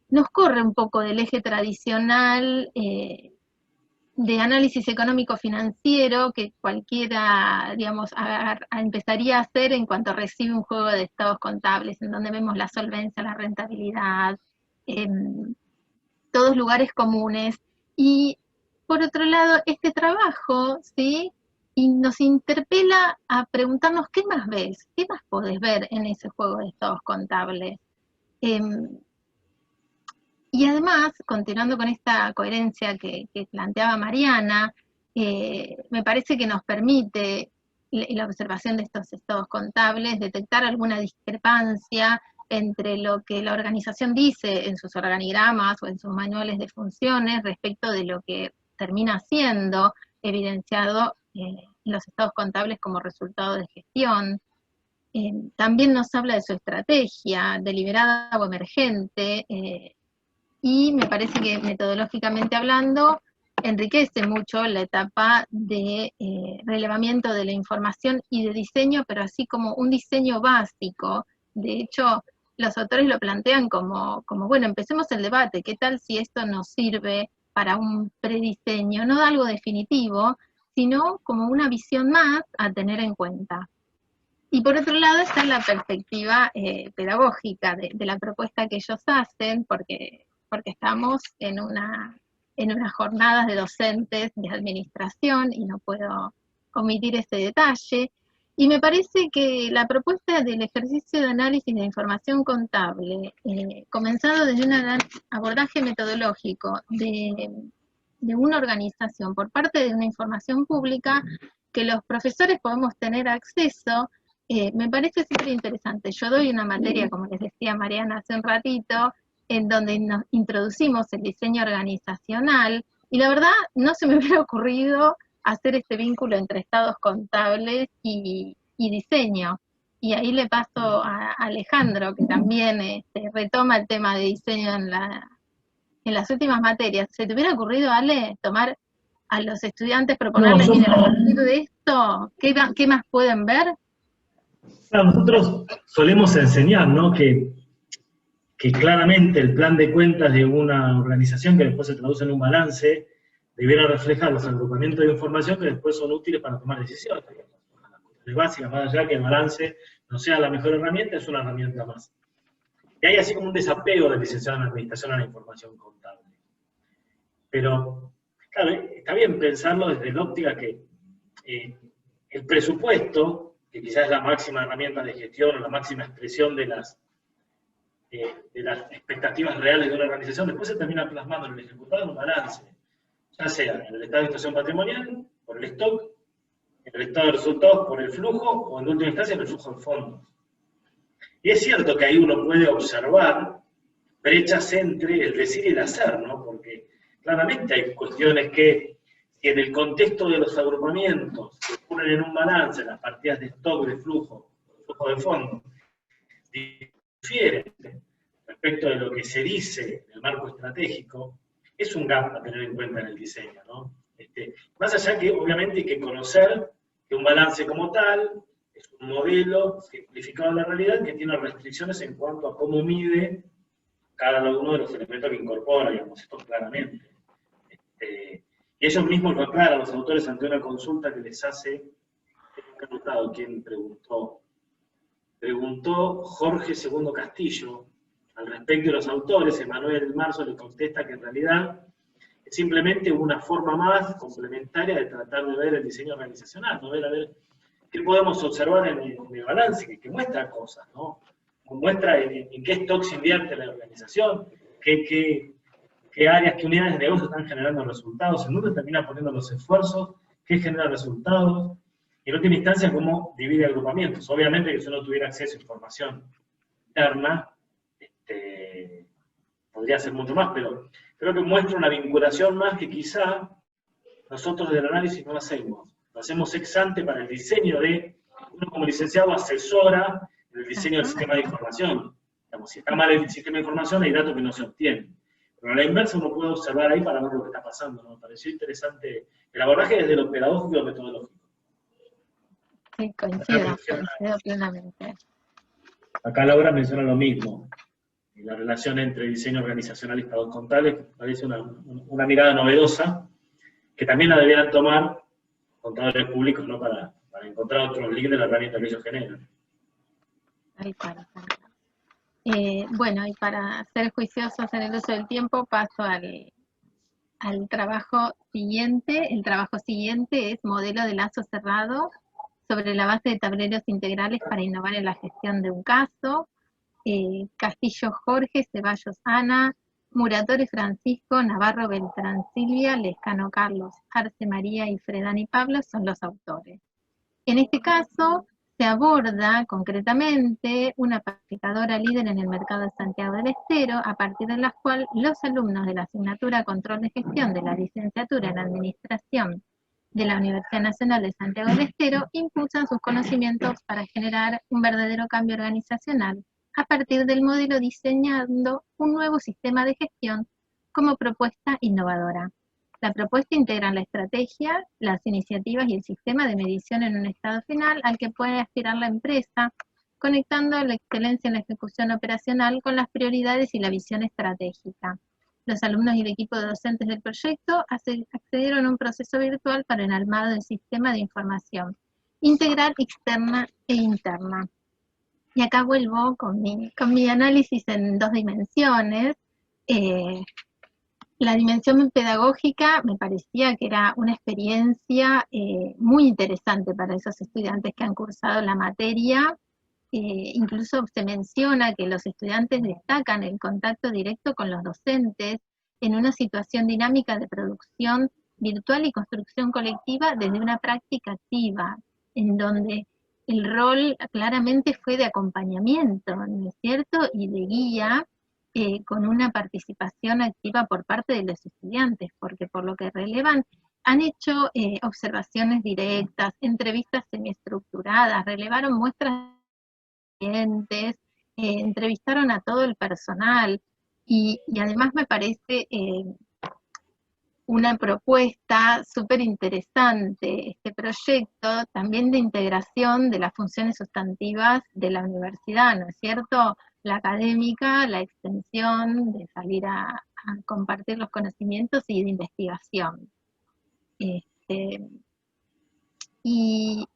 nos corre un poco del eje tradicional de análisis económico-financiero que cualquiera, digamos, empezaría a hacer en cuanto recibe un juego de estados contables, en donde vemos la solvencia, la rentabilidad, todos lugares comunes. Y por otro lado, este trabajo, ¿sí?, y nos interpela a preguntarnos qué más ves, qué más podés ver en ese juego de estados contables. Y además, continuando con esta coherencia que planteaba Mariana, me parece que nos permite la observación de estos estados contables detectar alguna discrepancia entre lo que la organización dice en sus organigramas o en sus manuales de funciones respecto de lo que termina siendo evidenciado en los estados contables como resultado de gestión. También nos habla de su estrategia, deliberada o emergente, y me parece que metodológicamente hablando enriquece mucho la etapa de relevamiento de la información y de diseño, pero así como un diseño básico. De hecho, los autores lo plantean como bueno, empecemos el debate, ¿qué tal si esto nos sirve para un prediseño? No algo definitivo, sino como una visión más a tener en cuenta. Y por otro lado está la perspectiva pedagógica de la propuesta que ellos hacen, porque estamos en unas jornadas de docentes de administración y no puedo omitir ese detalle. Y me parece que la propuesta del ejercicio de análisis de información contable, comenzado desde un abordaje metodológico de una organización por parte de una información pública que los profesores podemos tener acceso, me parece súper interesante. Yo doy una materia, como les decía Mariana hace un ratito, en donde nos introducimos el diseño organizacional, y la verdad no se me hubiera ocurrido hacer este vínculo entre estados contables y diseño. Y ahí le paso a Alejandro, que también retoma el tema de diseño en las últimas materias. ¿Se te hubiera ocurrido, Ale, tomar a los estudiantes, proponerles, miren, a partir de esto, ¿qué más pueden ver? Claro, nosotros solemos enseñar, ¿no?, que claramente el plan de cuentas de una organización que después se traduce en un balance debiera reflejar los agrupamientos de información que después son útiles para tomar decisiones. Es básica, más allá que el balance no sea la mejor herramienta, es una herramienta más. Y hay así como un desapego del licenciado en administración a la información contable. Pero, claro, está bien pensarlo desde la óptica que el presupuesto, que quizás es la máxima herramienta de gestión o la máxima expresión de las expectativas reales de una organización, después se termina plasmando en el ejecutado en un balance, ya sea en el estado de situación patrimonial, por el stock, en el estado de resultados por el flujo, o en última instancia en el flujo de fondos. Y es cierto que ahí uno puede observar brechas entre el decir y el hacer, ¿no? Porque claramente hay cuestiones que en el contexto de los agrupamientos que ocurren en un balance, las partidas de stock, de flujo de fondos, difieren respecto de lo que se dice en el marco estratégico, es un gap a tener en cuenta en el diseño, ¿no? Más allá que, obviamente, hay que conocer que un balance como tal es un modelo simplificado de la realidad que tiene restricciones en cuanto a cómo mide cada uno de los elementos que incorpora, digamos, esto claramente. Y ellos mismos lo aclaran, los autores, ante una consulta que les hace, ¿quién preguntó? Preguntó Jorge II Castillo, al respecto de los autores. Emanuel Marzo le contesta que en realidad es simplemente una forma más complementaria de tratar de ver el diseño organizacional, ¿no? A ver qué podemos observar en el balance, que muestra cosas, ¿no? Muestra en qué stock se invierte la organización, qué áreas, qué unidades de negocio están generando resultados, en dónde termina poniendo los esfuerzos, qué genera resultados, y en última instancia cómo divide agrupamientos. Obviamente que si uno tuviera acceso a información interna, podría ser mucho más, pero creo que muestra una vinculación más que quizá nosotros del análisis no hacemos. Lo hacemos ex ante para el diseño de, uno como licenciado asesora el diseño del sistema de información. Digamos, si está mal el sistema de información hay datos que no se obtienen. Pero a la inversa uno puede observar ahí para ver lo que está pasando, ¿no? Me pareció interesante el abordaje desde lo pedagógico y lo metodológico. Sí, coincido plenamente. Acá Laura menciona lo mismo. Y la relación entre diseño organizacional y estados contables parece una mirada novedosa, que también la debieran tomar contadores públicos, ¿no? Para encontrar otros links de la herramienta que ellos generan. Tal cual. Bueno, y para ser juiciosos en el uso del tiempo, paso al trabajo siguiente. El trabajo siguiente es modelo de lazo cerrado sobre la base de tableros integrales para innovar en la gestión de un caso. Castillo Jorge, Ceballos Ana, Muratore Francisco, Navarro Beltrán Silvia, Lescano Carlos, Arce María y Fredani Pablo son los autores. En este caso se aborda concretamente una pacificadora líder en el mercado de Santiago del Estero, a partir de la cual los alumnos de la asignatura Control de Gestión de la licenciatura en Administración de la Universidad Nacional de Santiago del Estero impulsan sus conocimientos para generar un verdadero cambio organizacional a partir del modelo diseñando un nuevo sistema de gestión como propuesta innovadora. La propuesta integra la estrategia, las iniciativas y el sistema de medición en un estado final al que puede aspirar la empresa, conectando la excelencia en la ejecución operacional con las prioridades y la visión estratégica. Los alumnos y el equipo de docentes del proyecto accedieron a un proceso virtual para el armado del sistema de información integral, externa e interna. Y acá vuelvo con mi análisis en 2 dimensiones. La dimensión pedagógica me parecía que era una experiencia muy interesante para esos estudiantes que han cursado la materia. Incluso se menciona que los estudiantes destacan el contacto directo con los docentes en una situación dinámica de producción virtual y construcción colectiva desde una práctica activa, en donde el rol claramente fue de acompañamiento, ¿no es cierto?, y de guía, con una participación activa por parte de los estudiantes, porque por lo que relevan, han hecho observaciones directas, entrevistas semiestructuradas, relevaron muestras de clientes, entrevistaron a todo el personal, y además me parece una propuesta súper interesante este proyecto, también de integración de las funciones sustantivas de la universidad, ¿no es cierto?, la académica, la extensión, de salir a compartir los conocimientos y de investigación. Y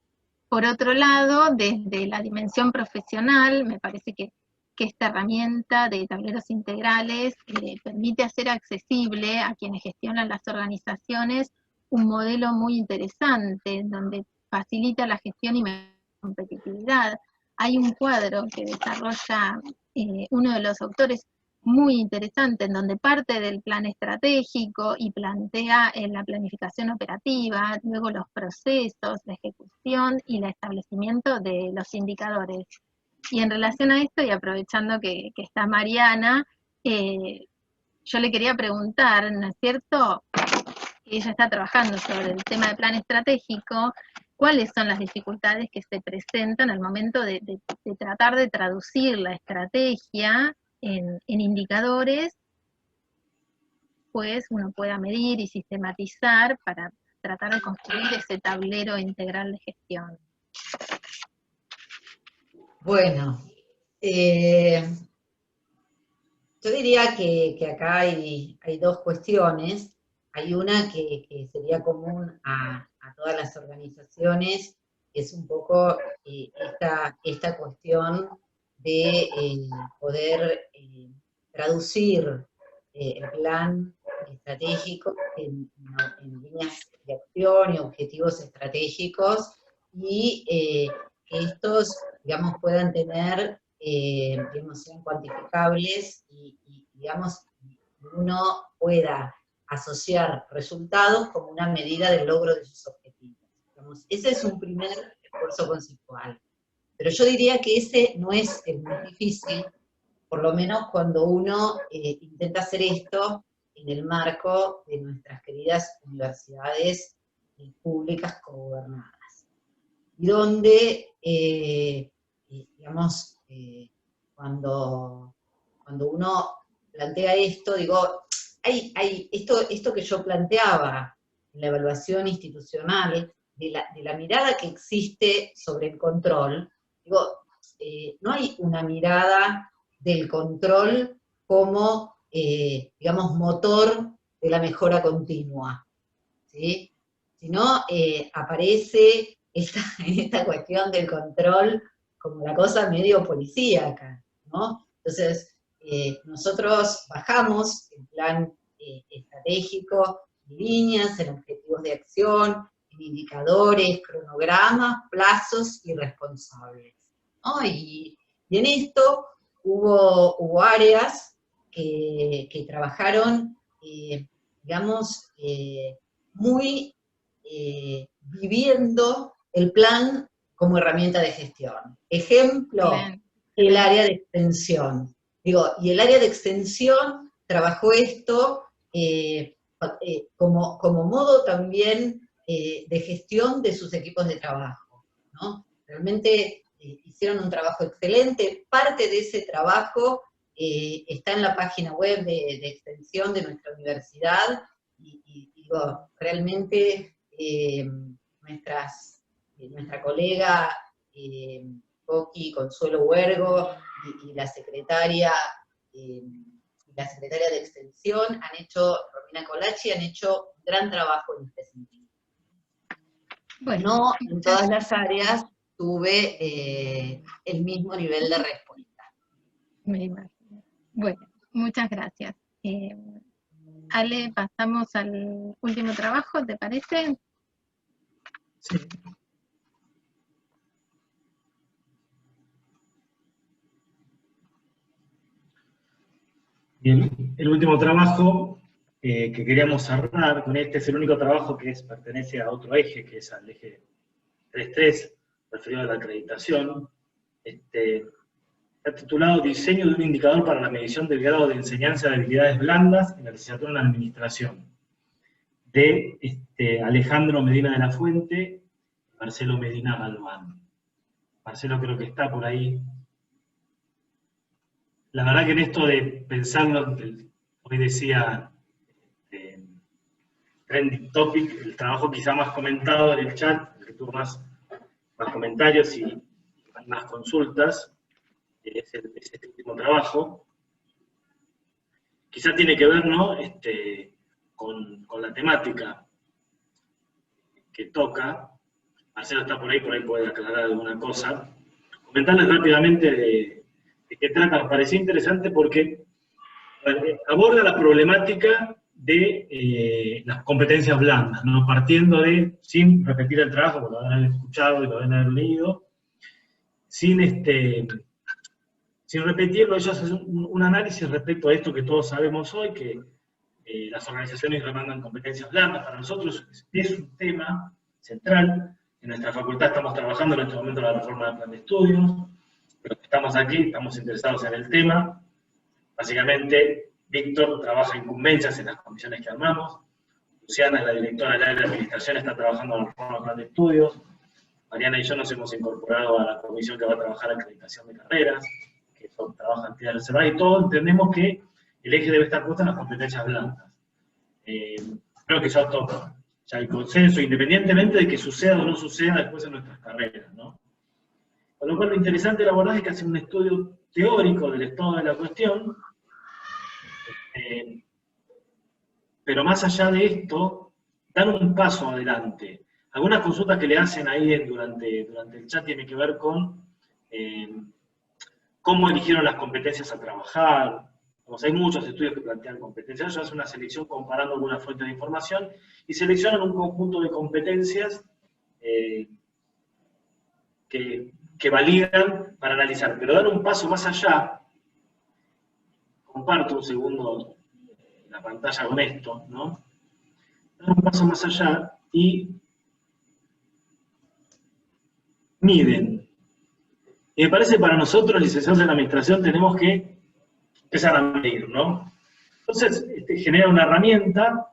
por otro lado, desde la dimensión profesional, me parece que esta herramienta de tableros integrales permite hacer accesible a quienes gestionan las organizaciones un modelo muy interesante, donde facilita la gestión y la competitividad. Hay un cuadro que desarrolla uno de los autores muy interesante, en donde parte del plan estratégico y plantea la planificación operativa, luego los procesos, la ejecución y el establecimiento de los indicadores. Y en relación a esto, y aprovechando que está Mariana, yo le quería preguntar, ¿no es cierto?, ella está trabajando sobre el tema del plan estratégico, ¿cuáles son las dificultades que se presentan al momento de tratar de traducir la estrategia en indicadores, pues uno pueda medir y sistematizar para tratar de construir ese tablero integral de gestión? Bueno, yo diría que acá hay dos cuestiones. Hay una que sería común a todas las organizaciones, que es un poco esta cuestión de poder traducir el plan estratégico en líneas de acción y objetivos estratégicos, y que estos, digamos, puedan tener, digamos, sean cuantificables y digamos, uno pueda asociar resultados como una medida del logro de sus objetivos. Digamos, ese es un primer esfuerzo conceptual. Pero yo diría que ese no es el más difícil, por lo menos cuando uno intenta hacer esto en el marco de nuestras queridas universidades públicas cogobernadas. Y donde, digamos, cuando uno plantea esto, digo, hay esto que yo planteaba en la evaluación institucional, de la mirada que existe sobre el control, digo, no hay una mirada del control como, digamos, motor de la mejora continua, ¿sí? Sino aparece en esta cuestión del control como la cosa medio policíaca, ¿no? Entonces, nosotros bajamos el plan estratégico en líneas, en objetivos de acción, en indicadores, cronogramas, plazos y responsables, ¿no? Y en esto hubo áreas que trabajaron, digamos, muy viviendo el plan como herramienta de gestión. Ejemplo, el área de extensión. Digo, y el área de extensión trabajó esto como modo también de gestión de sus equipos de trabajo, ¿no? Realmente hicieron un trabajo excelente. Parte de ese trabajo está en la página web de extensión de nuestra universidad, y digo, realmente nuestra colega Coqui Consuelo Huergo y la secretaria de extensión han hecho, Romina Colachi, han hecho un gran trabajo en este sentido. Bueno, no en todas las áreas tuve el mismo nivel de respuesta. Me imagino. Bueno, muchas gracias. Ale, pasamos al último trabajo, ¿te parece? Sí. Bien, el último trabajo que queríamos cerrar con este es el único trabajo que pertenece a otro eje, que es al eje 3.3, referido a la acreditación. Está titulado Diseño de un indicador para la medición del grado de enseñanza de habilidades blandas en la licenciatura en Administración, de Alejandro Medina de la Fuente, Marcelo Medina Galván. Marcelo creo que está por ahí. La verdad que en esto de pensarlo, hoy decía Trending Topic, el trabajo quizá más comentado en el chat, el que tuvo más comentarios y más consultas, es este último trabajo. Quizá tiene que ver, ¿no?, con la temática que toca. Marcelo está por ahí puede aclarar alguna cosa. Comentarles rápidamente de qué trata. Me pareció interesante porque aborda la problemática de las competencias blandas, ¿no? Partiendo de, sin repetir el trabajo, porque lo habrán escuchado y lo habrán leído, sin repetirlo, ellos hacen un análisis respecto a esto que todos sabemos hoy, que las organizaciones demandan competencias blandas. Para nosotros es un tema central. En nuestra facultad estamos trabajando en este momento en la reforma del plan de estudios, pero estamos aquí, estamos interesados en el tema. Básicamente, Víctor trabaja incumbencias en las comisiones que armamos, Luciana es la directora del área de administración, está trabajando en la reforma del plan de estudios, Mariana y yo nos hemos incorporado a la comisión que va a trabajar acreditación de carreras, que trabaja en actividades reservadas, y todos entendemos que el eje debe estar puesto en las competencias blandas. Creo que ya hay consenso, independientemente de que suceda o no suceda después en nuestras carreras, ¿no? Con lo cual lo interesante de la abordaje es que hace un estudio teórico del estado de la cuestión, pero más allá de esto, dan un paso adelante. Algunas consultas que le hacen ahí durante el chat tienen que ver con cómo eligieron las competencias a trabajar. Hay muchos estudios que plantean competencias. Ellos hacen una selección comparando algunas fuentes de información y seleccionan un conjunto de competencias que validan para analizar. Pero dan un paso más allá. Comparto un segundo la pantalla con esto, ¿no? Dan un paso más allá y miden. Y me parece que para nosotros, licenciados en Administración, tenemos que empezar a medir, ¿no? Entonces, genera una herramienta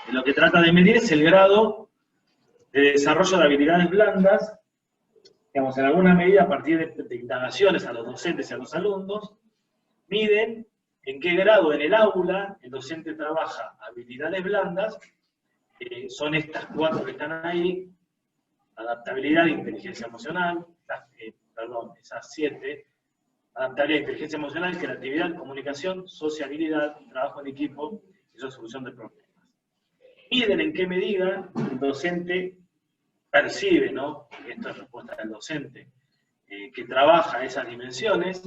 que lo que trata de medir es el grado de desarrollo de habilidades blandas, digamos, en alguna medida a partir de indagaciones a los docentes y a los alumnos, miden en qué grado en el aula el docente trabaja habilidades blandas, son estas 4 que están ahí: adaptabilidad, inteligencia emocional, esas 7, adaptabilidad, inteligencia emocional, creatividad, comunicación, sociabilidad, trabajo en equipo y resolución de problemas. Miden en qué medida el docente percibe, ¿no?, porque esto es respuesta del docente, que trabaja esas dimensiones.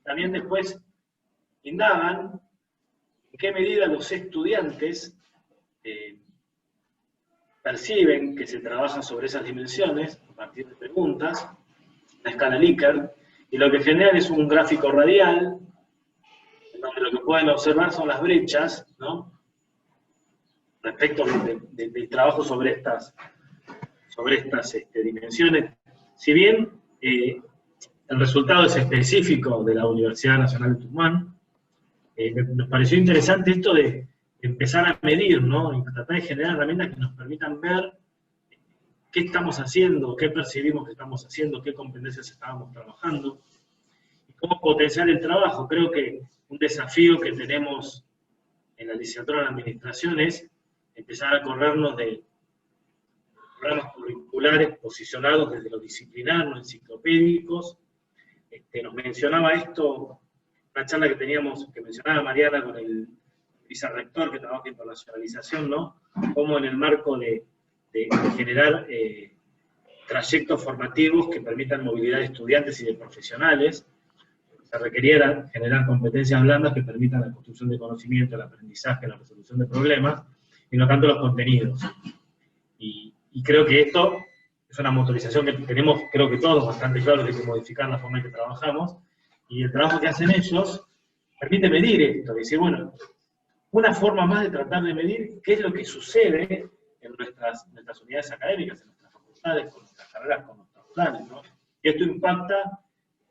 También después indagan en qué medida los estudiantes perciben que se trabaja sobre esas dimensiones a partir de preguntas, la escala Likert, y lo que generan es un gráfico radial, en donde lo que pueden observar son las brechas, ¿no?, respecto del trabajo sobre estas dimensiones. Si bien el resultado es específico de la Universidad Nacional de Tucumán, nos pareció interesante esto de empezar a medir, ¿no?, y tratar de generar herramientas que nos permitan ver qué estamos haciendo, qué percibimos que estamos haciendo, qué competencias estábamos trabajando, y cómo potenciar el trabajo. Creo que un desafío que tenemos en la licenciatura en Administración es empezar a corrernos de programas curriculares posicionados desde lo disciplinar, no enciclopédicos. Nos mencionaba esto, una charla que teníamos, que mencionaba Mariana con el vicerrector que trabaja en internacionalización, ¿no?, cómo en el marco de generar trayectos formativos que permitan movilidad de estudiantes y de profesionales, se requeriera generar competencias blandas que permitan la construcción de conocimiento, el aprendizaje, la resolución de problemas, y no tanto los contenidos. Y creo que esto es una motorización que tenemos, creo que todos, bastante claro, de que modificar la forma en que trabajamos, y el trabajo que hacen ellos permite medir esto, decir, bueno, una forma más de tratar de medir qué es lo que sucede en nuestras unidades académicas, en nuestras facultades, con nuestras carreras, con nuestros planes, ¿no? Y esto impacta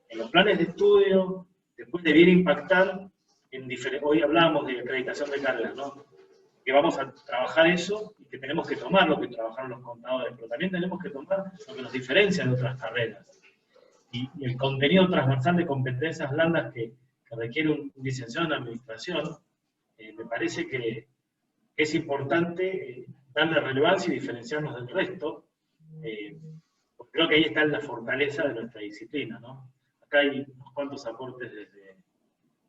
en los planes de estudio, después debiera impactar en diferentes... Hoy hablamos de acreditación de carreras, ¿no? Que vamos a trabajar eso y que tenemos que tomar lo que trabajaron los contadores, pero también tenemos que tomar lo que nos diferencia de otras carreras. Y el contenido transversal de competencias blandas que requiere un licenciado en administración, me parece que es importante darle relevancia y diferenciarnos del resto, porque creo que ahí está la fortaleza de nuestra disciplina, ¿no? Acá hay unos cuantos aportes desde...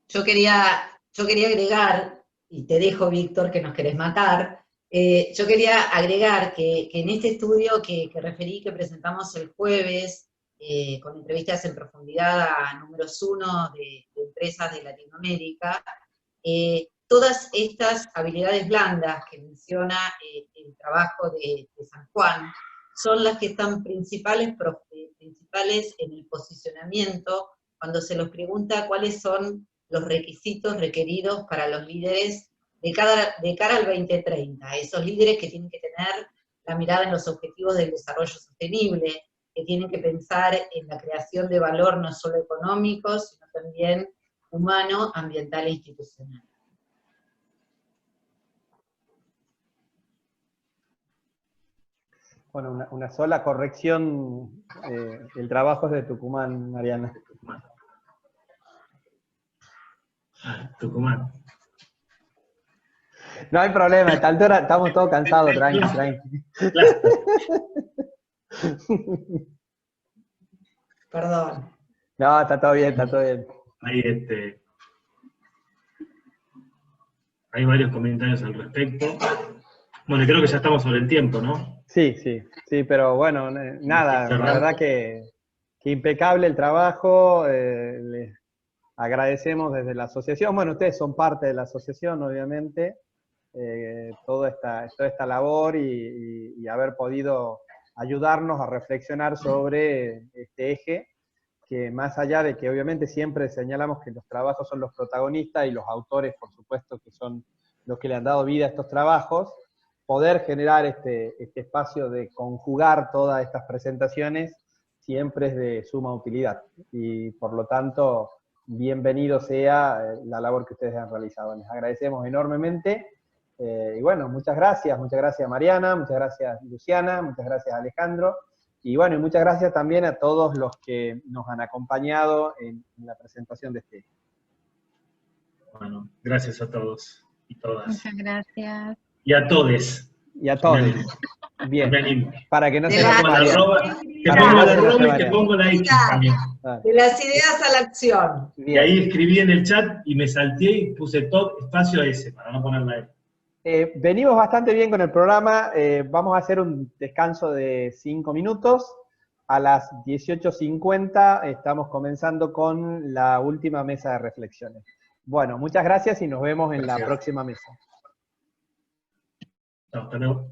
Yo quería agregar, y te dejo, Víctor, que nos querés matar, yo quería agregar que en este estudio que referí, que presentamos el jueves, con entrevistas en profundidad a números 1 de empresas de Latinoamérica, todas estas habilidades blandas que menciona el trabajo de San Juan, son las que están principales en el posicionamiento, cuando se los pregunta cuáles son los requisitos requeridos para los líderes de cara al 2030, esos líderes que tienen que tener la mirada en los objetivos del desarrollo sostenible, que tienen que pensar en la creación de valor no solo económico, sino también humano, ambiental e institucional. Bueno, una sola corrección, el trabajo es de Tucumán, Mariana. Tucumán. No hay problema, a esta altura estamos todos cansados, tranqui. Perdón. No, está todo bien, está todo bien. Hay varios comentarios al respecto. Bueno, creo que ya estamos sobre el tiempo, ¿no? Sí, pero bueno, nada, la verdad que impecable el trabajo, les agradecemos desde la asociación, bueno, ustedes son parte de la asociación, obviamente, toda esta labor y haber podido ayudarnos a reflexionar sobre este eje, que más allá de que obviamente siempre señalamos que los trabajos son los protagonistas y los autores, por supuesto, que son los que le han dado vida a estos trabajos, poder generar este espacio de conjugar todas estas presentaciones siempre es de suma utilidad. Y por lo tanto, bienvenido sea la labor que ustedes han realizado. Les agradecemos enormemente. Y bueno, muchas gracias Mariana, muchas gracias Luciana, muchas gracias Alejandro. Y bueno, y muchas gracias también a todos los que nos han acompañado en la presentación de este. Bueno, gracias a todos y todas. Muchas gracias. Y a todes. Y a todos. Bien. Para que no se pongo la arroba, te pongo la arroba y te pongo la X también. De las ideas a la acción. Bien. Y ahí escribí en el chat y me salteé y puse todo espacio S para no poner la E. Venimos bastante bien con el programa. Vamos a hacer un descanso de 5 minutos. A las 18:50 estamos comenzando con la última mesa de reflexiones. Bueno, muchas gracias y nos vemos en la próxima mesa. Hasta luego.